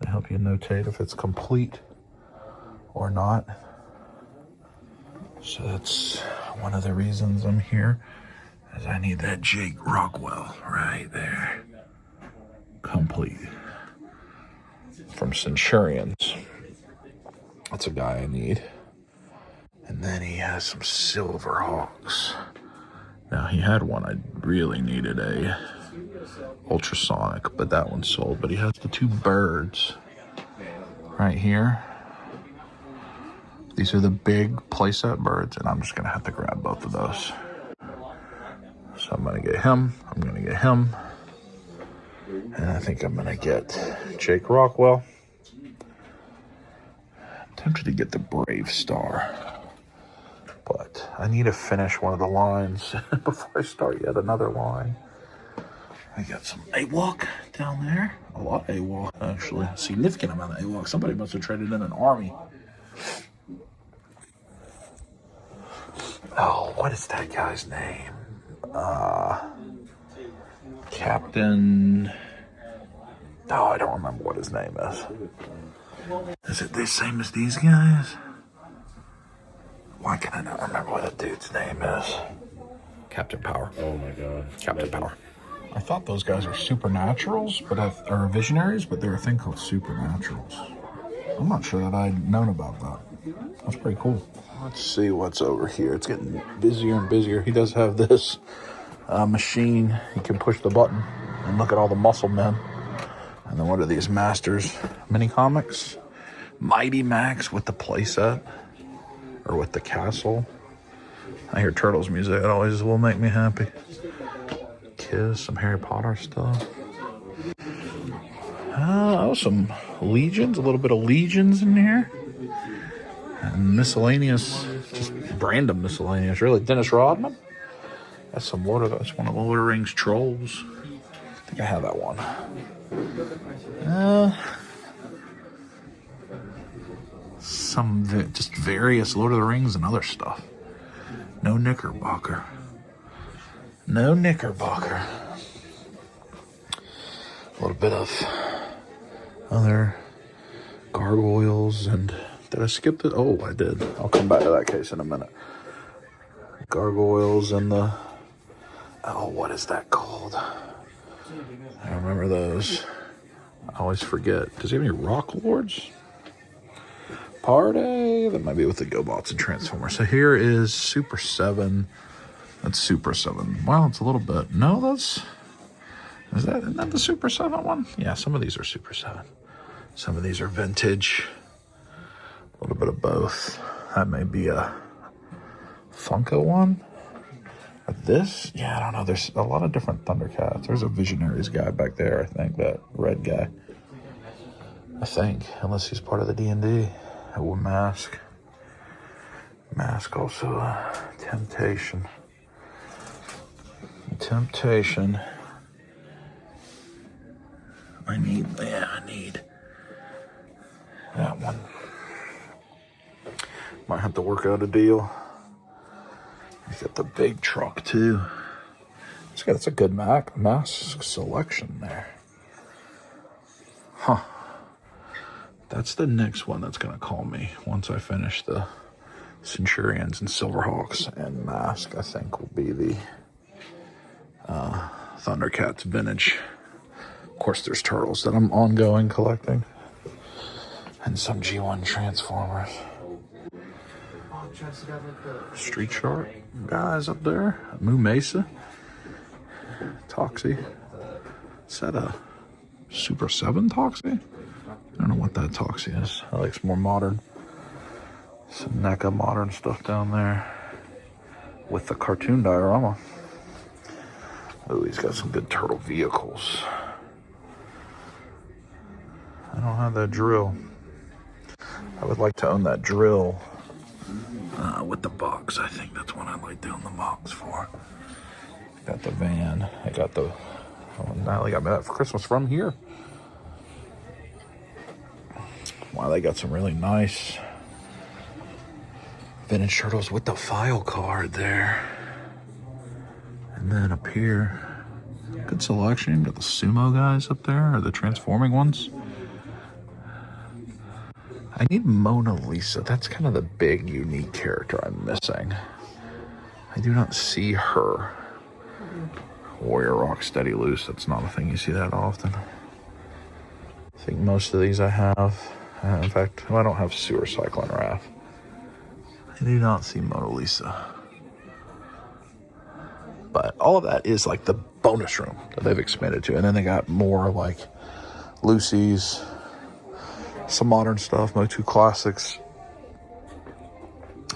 To help you notate if it's complete or not. So that's one of the reasons I'm here, is I need that Jake Rockwell right there. Complete. From Centurions. That's a guy I need. And then he has some Silverhawks. Now he had one I really needed, a ultrasonic, but that one's sold. But he has the two birds right here. These are the big playset birds, and I'm just gonna have to grab both of those. So I'm gonna get him, I'm gonna get him, and I think I'm gonna get Jake Rockwell. I'm tempted to get the Brave Star, but I need to finish one of the lines before I start yet another line. I got some AWOC down there. A lot of AWOC, actually. A significant amount of AWOC. Somebody must have traded in an army. Oh, what is that guy's name? Captain... Oh, I don't remember what his name is. Is it the same as these guys? Why can I not remember what the dude's name is? Captain Power. Oh my god. Captain Power. I thought those guys were supernaturals, or visionaries, but they're a thing called supernaturals. I'm not sure that I'd known about that. That's pretty cool. Let's see what's over here. It's getting busier and busier. He does have this machine. He can push the button and look at all the muscle men. And then what are these Masters mini comics? Mighty Max with the playset, or with the castle. I hear Turtles music. It always will make me happy. Kiss, some Harry Potter stuff. Oh, some Legions, a little bit of Legions in here. And miscellaneous, just random miscellaneous, really. Dennis Rodman. That's one of the Lord of the Rings trolls. I think I have that one. Just various Lord of the Rings and other stuff. No Knickerbocker. No Knickerbocker. A little bit of other gargoyles and... Did I skip it? Oh, I did. I'll come back to that case in a minute. Gargoyles and the... Oh, what is that called? I remember those. I always forget. Does he have any Rock Lords? Party. That might be with the GoBots and Transformers. So here is Super 7. That's Super 7. Well, it's a little bit. No, that's... Isn't that the Super 7 one? Yeah, some of these are Super 7. Some of these are vintage. A little bit of both. That may be a Funko one. Or this? Yeah, I don't know. There's a lot of different Thundercats. There's a Visionaries guy back there, I think. That red guy. I think. Unless he's part of the D&D. Oh, Mask. Mask also. Temptation. Temptation. I need that one. Might have to work out a deal. He's got the big truck too. It's a good mask selection there. Huh. That's the next one that's gonna call me once I finish the Centurions and Silverhawks and Mask. I think will be the Thundercats vintage. Of course, there's Turtles that I'm ongoing collecting, and some G1 Transformers. Street Shark guys up there. Moo Mesa. Toxie. Is that a Super 7 Toxie? I don't know what that Toxie is. I like some more modern. Some NECA modern stuff down there. With the cartoon diorama. Oh, he's got some good turtle vehicles. I don't have that drill. I would like to own that drill with the box. I think that's what I'd like to own the box for. Got the van. I got the... Oh, Natalie got me that for Christmas from here. Wow, they got some really nice vintage turtles with the file card there. And then up here, Good selection. Got the sumo guys up there, or the transforming ones. I need Mona Lisa. That's kind of the big, unique character I'm missing. I do not see her. Warrior Rock Steady Loose. That's not a thing you see that often. I think most of these I have. In fact, I don't have Sewer Cyclone Wrath. I do not see Mona Lisa. But all of that is like the bonus room that they've expanded to. And then they got more like Lucy's, some modern stuff, Motu Classics,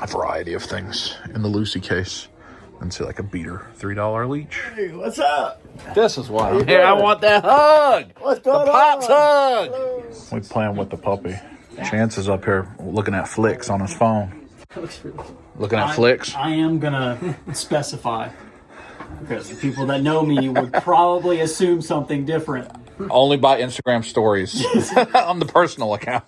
a variety of things in the Lucy case. And see like a beater, $3 leech. Hey, what's up? This is why I'm here. I want that hug. What's going the Pops on? hug. Hello. We playing with the puppy. Chance is up here looking at flicks on his phone. Looking at flicks. I am gonna specify because the people that know me would probably assume something different. Only by Instagram stories on the personal account.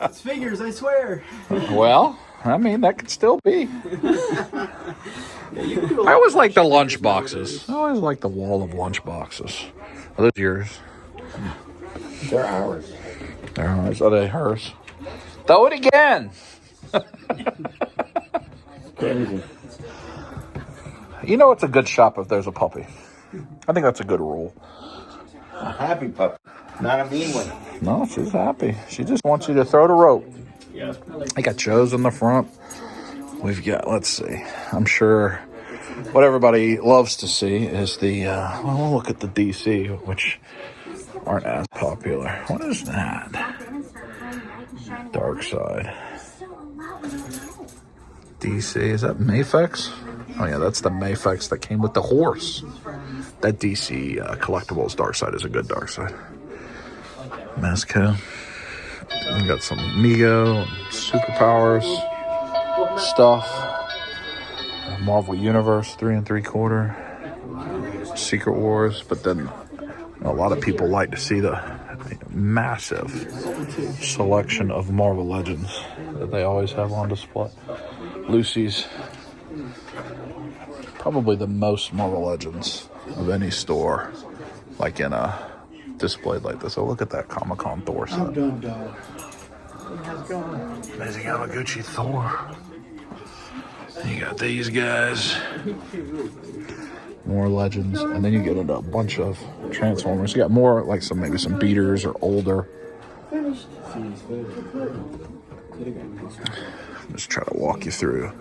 It's figures, I swear. Well, I mean, that could still be. I always like the lunch boxes. I always like the wall of lunch boxes. Are those yours? They're ours. They're ours. Are they hers? Throw it again. Crazy. You know it's a good shop if there's a puppy. I think that's a good rule. A happy puppy, not a mean one. No, she's happy. She just wants you to throw the rope. Yeah. I got Joe's in the front. We've got, let's see, I'm sure what everybody loves to see is the, well, we'll look at the DC, which aren't as popular. What is that? Dark Side. DC, is that Mayfex? Oh yeah, that's the Mayfex that came with the horse. That DC collectibles Dark Side is a good Dark Side. Masco. We got some Mego, superpowers stuff. Marvel Universe 3 3/4. Secret Wars, but then a lot of people like to see the massive selection of Marvel Legends that they always have on display. Lucy's probably the most Marvel Legends of any store, like in a displayed like this. Oh, look at that Comic-Con Thor set. Amazing Yamaguchi Thor. And you got these guys. More Legends. And then you get into a bunch of Transformers. You got more like some, maybe some beaters or older. Just try to walk you through.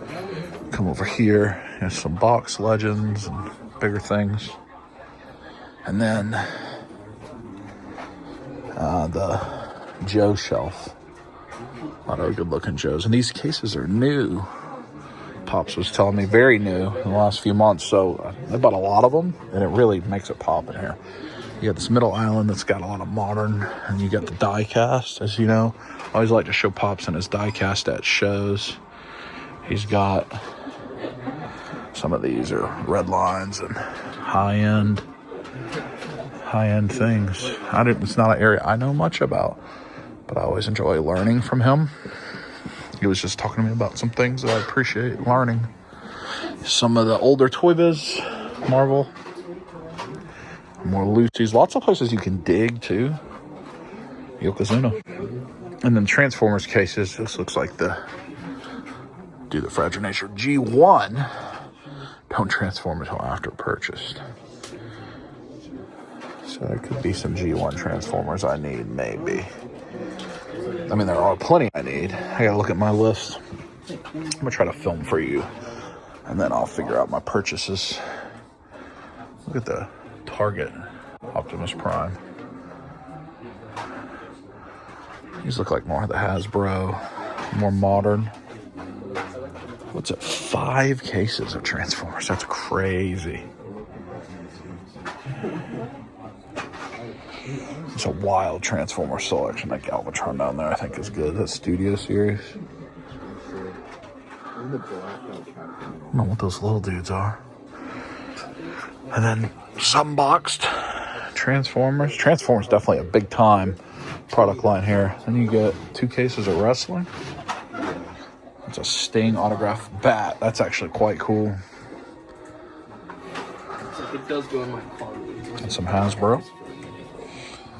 Come over here. There's some box Legends and bigger things. And then the Joe shelf. A lot of good looking Joes. And these cases are new. Pops was telling me very new in the last few months. So I bought a lot of them and it really makes it pop in here. You got this middle island that's got a lot of modern, and you got the die cast, as you know. I always like to show Pops in his die cast at shows. He's got some of these are red lines and high-end things. It's not an area I know much about, but I always enjoy learning from him. He was just talking to me about some things that I appreciate learning. Some of the older Toy Biz, Marvel, more Lucy's. Lots of places you can dig too. Yokozuna. And then Transformers cases. This looks like the Fragile Nature G1. Don't transform until after purchased. So there could be some G1 Transformers I need, maybe. I mean, there are plenty I need. I gotta look at my list. I'm gonna try to film for you, and then I'll figure out my purchases. Look at the Target Optimus Prime. These look like more of the Hasbro, more modern. What's it? 5 cases of Transformers. That's crazy. It's a wild Transformer selection. That Galvatron down there I think is good. That Studio Series. I don't know what those little dudes are. And then some boxed Transformers. Transformers definitely a big time product line here. Then you get 2 cases of wrestling. It's a Sting autograph bat. That's actually quite cool. It does go in my car. And some Hasbro.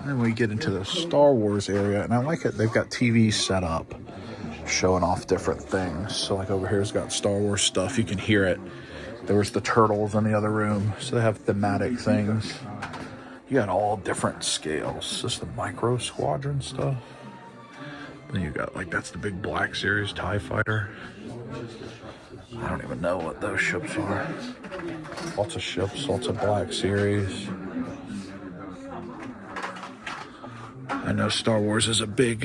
And then we get into the Star Wars area, and I like it. They've got TVs set up, showing off different things. So like over here's got Star Wars stuff. You can hear it. There was the turtles in the other room, so they have thematic things. You got all different scales. This is the Micro Squadron stuff. Then you got like that's the big Black Series TIE Fighter. I don't even know what those ships are. Lots of ships, lots of Black Series. I know Star Wars is a big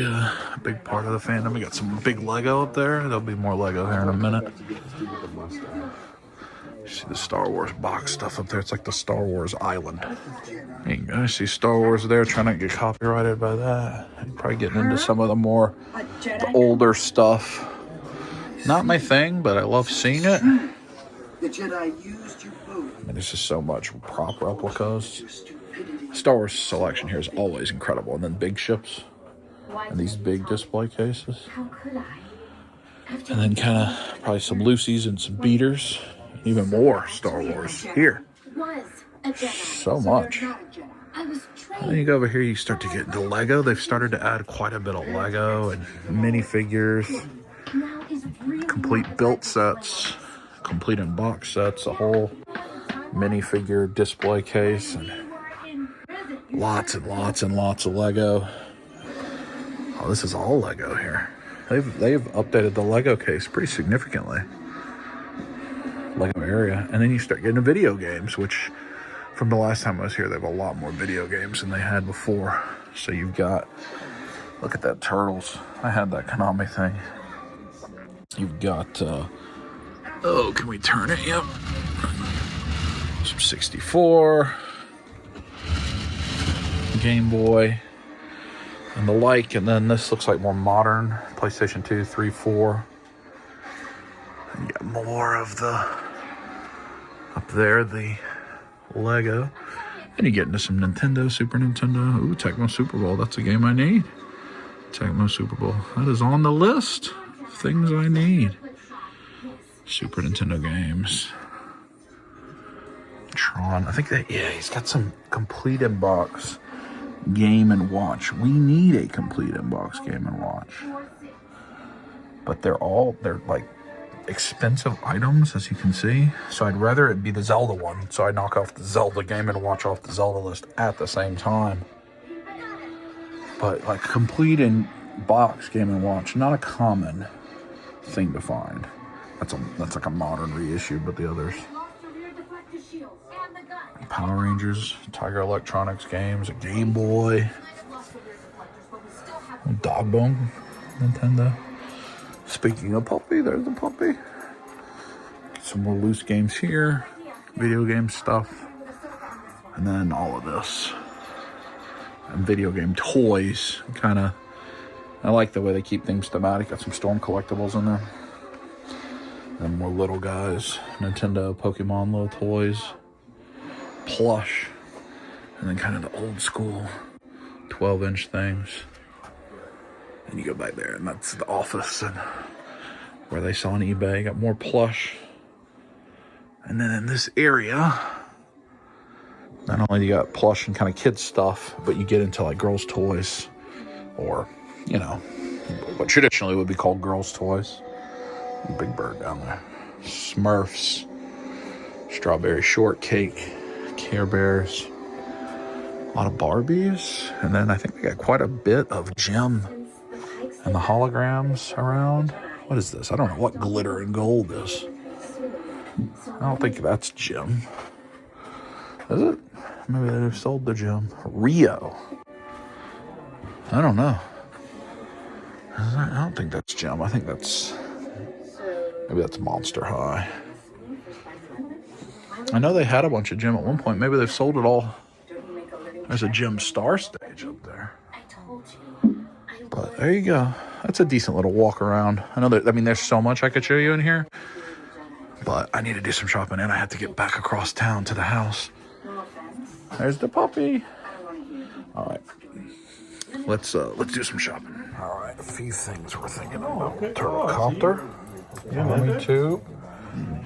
part of the fandom. We got some big Lego up there. There'll be more Lego here in a minute. You see the Star Wars box stuff up there. It's like the Star Wars island. There you go. You see Star Wars there, trying not to get copyrighted by that. I'm probably getting into some of the more the older stuff. Not my thing, but I love seeing it. The Jedi used your boat. I mean, there's just so much prop replicas. Star Wars selection here is always incredible. And then big ships and these big display cases. And then kind of probably some Lucy's and some beaters. Even more Star Wars here. So much. And then you go over here, you start to get into Lego. They've started to add quite a bit of Lego and minifigures. Complete built sets. Complete in box sets. A whole minifigure display case. And lots and lots and lots of Lego. Oh, this is all Lego here. They've updated the Lego case pretty significantly. Lego area. And then you start getting to video games, which from the last time I was here, they have a lot more video games than they had before. So you've got, look at that Turtles. I had that Konami thing. You've got, oh, can we turn it? Yep. Some 64. Game Boy. And the like. And then this looks like more modern. PlayStation 2, 3, 4. And you got more of the, up there, the Lego. And you get into some Nintendo, Super Nintendo. Ooh, Tecmo Super Bowl. That's a game I need. Tecmo Super Bowl. That is on the list of things I need. Super Nintendo games. Tron. I think that, yeah, he's got some complete in-box Game & Watch. We need a complete in-box Game & Watch. But they're like expensive items, as you can see. So I'd rather it be the Zelda one. So I knock off the Zelda Game & Watch off the Zelda list at the same time. But like complete in-box Game & Watch, not a common thing to find. That's like a modern reissue, but the others. Power Rangers, Tiger Electronics games, a Game Boy, Dog Bone, Nintendo. Speaking of puppy, there's the puppy. Some more loose games here, video game stuff, and then all of this. And video game toys, kind of. I like the way they keep things thematic. Got some Storm collectibles in there. And more little guys, Nintendo, Pokemon little toys. Plush, and then kind of the old school 12-inch things. And you go back there, and that's the office and where they saw on eBay. Got more plush. And then in this area, not only you got plush and kind of kids stuff, but you get into like girls' toys, or you know what traditionally would be called girls' toys. Big Bird down there, Smurfs, Strawberry Shortcake, Care Bears, a lot of Barbies, and then I think we got quite a bit of Jim and the holograms around. What is this? I don't know what glitter and gold is. I don't think that's Jim. Is it? Maybe they've sold the Jim. Rio. I don't know. I don't think that's Jim. I think that's, maybe that's Monster High. I know they had a bunch of Jim at one point. Maybe they've sold it all. There's a Jim Star stage up there. But there you go. That's a decent little walk around. I know that, I mean, there's so much I could show you in here. But I need to do some shopping, and I have to get back across town to the house. There's the puppy. All right. Let's do some shopping. All right, a few things we're thinking about. Turtlecopter. Army tube.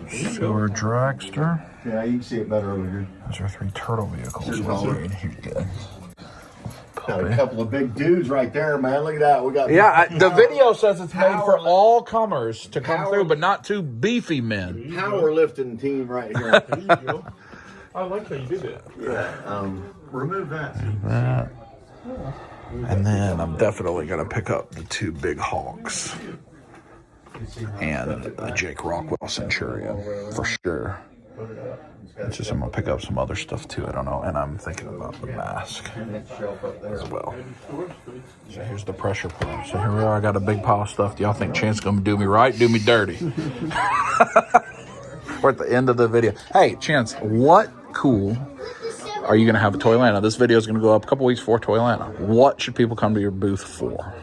Silver Dragster. Yeah, you can see it better over here. Those are 3 turtle vehicles. Good. Got a couple of big dudes right there, man. Look at that. We got The video says it's made for all comers to come through, but not 2 beefy men. Powerlifting team right here. I like how you did it. Yeah. Remove that. And then I'm definitely going to pick up the 2 big hawks and a Jake Rockwell Centurion for sure. It's just I'm going to pick up some other stuff too. I don't know. And I'm thinking about the mask as well. So here's the pressure point. So here we are. I got a big pile of stuff. Do y'all think Chance is going to do me right? Do me dirty? We're at the end of the video. Hey, Chance, what cool are you going to have at Toylanta? This video is going to go up a couple weeks before Toylanta. What should people come to your booth for?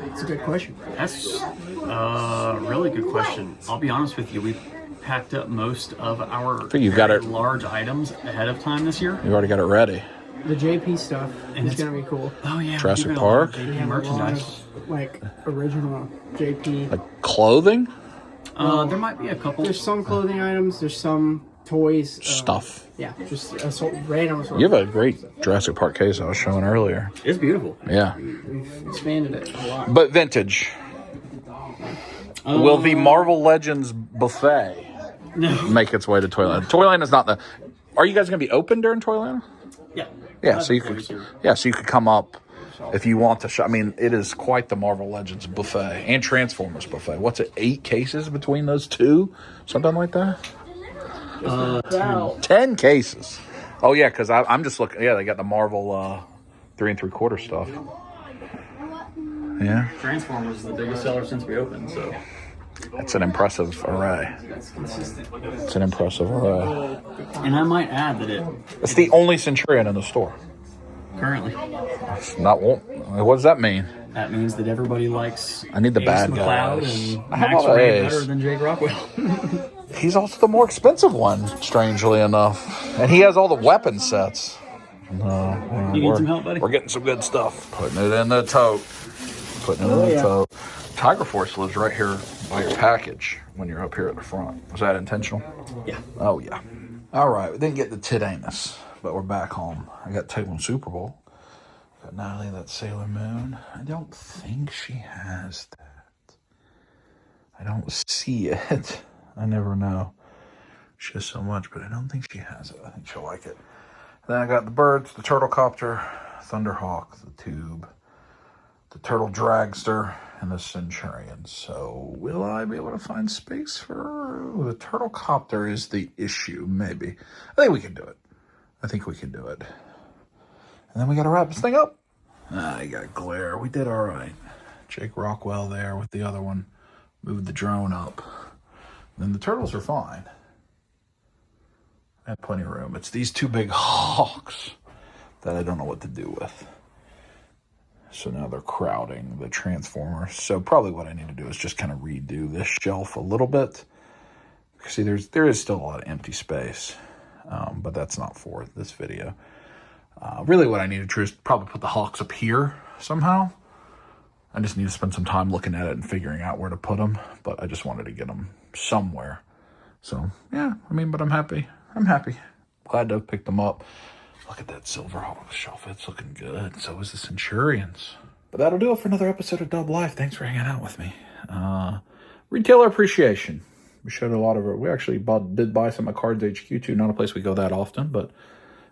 That's a good question. That's a really good question. I'll be honest with you. We packed up most of our large items ahead of time this year. You already got it ready. The JP stuff is going to be cool. Oh, yeah. Jurassic Park? JP merchandise. Like original JP. Like clothing? There might be a couple. There's some clothing items. There's some toys. Stuff. Yeah, just random. You have a great Jurassic Park case I was showing earlier. It's beautiful. Yeah. We've expanded it a lot. But vintage. Will the Marvel Legends buffet make its way to Toylanta? Toylanta is not the... Are you guys going to be open during Toylanta? Yeah. Yeah, so you could come up if you want to shop. I mean, it is quite the Marvel Legends buffet and Transformers buffet. What's it, 8 cases between those 2? Something like that? 10 cases. Oh, yeah, because I'm just looking. Yeah, they got the Marvel 3 3/4 stuff. Yeah. Transformers is the biggest seller since we opened, so. It's an impressive array. It's an impressive array. And I might add that it's the only Centurion in the store. Currently. It's not what does that mean? That means that everybody likes I need the Ace bad McLeod guys. and Max Ray better than Jake Rockwell. He's also the more expensive one, strangely enough. And he has all the weapon sets. You need some help, buddy? We're getting some good stuff. Putting it in the tote. Tote. Tiger Force lives right here by your package when you're up here at the front. Was that intentional? Yeah. Oh, yeah. All right. We didn't get the Tidamus, but we're back home. I got Taylor Super Bowl. Got Natalie, that Sailor Moon. I don't think she has that. I don't see it. I never know. She has so much, but I don't think she has it. I think she'll like it. Then I got the birds, the turtle copter, Thunderhawk, the tube, the turtle dragster, and the Centurion. So will I be able to find space for the turtle copter is the issue, maybe. I think we can do it. And then we got to wrap this thing up. I got glare. We did all right. Jake Rockwell there with the other one. Moved the drone up. Then the turtles are fine. I have plenty of room. It's these 2 big hawks that I don't know what to do with. So now they're crowding the Transformers. So probably what I need to do is just kind of redo this shelf a little bit. See, there is still a lot of empty space, but that's not for this video. Really what I need to do is probably put the hawks up here somehow. I just need to spend some time looking at it and figuring out where to put them, but I just wanted to get them somewhere. So, yeah, I mean, but I'm happy. Glad to have picked them up. Look at that Silver Hawk shelf. It's looking good. So is the Centurions. But that'll do it for another episode of Dub Life. Thanks for hanging out with me. Retailer appreciation. We showed a lot of it. We actually did buy some at Cards HQ too. Not a place we go that often, but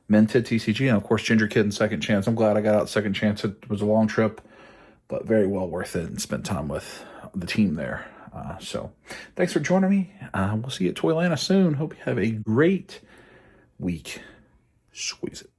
Minted TCG. And of course, Ginger Kid and Second Chance. I'm glad I got out Second Chance. It was a long trip, but very well worth it, and spent time with the team there. So thanks for joining me. We'll see you at Toylanta soon. Hope you have a great week. Squeeze it.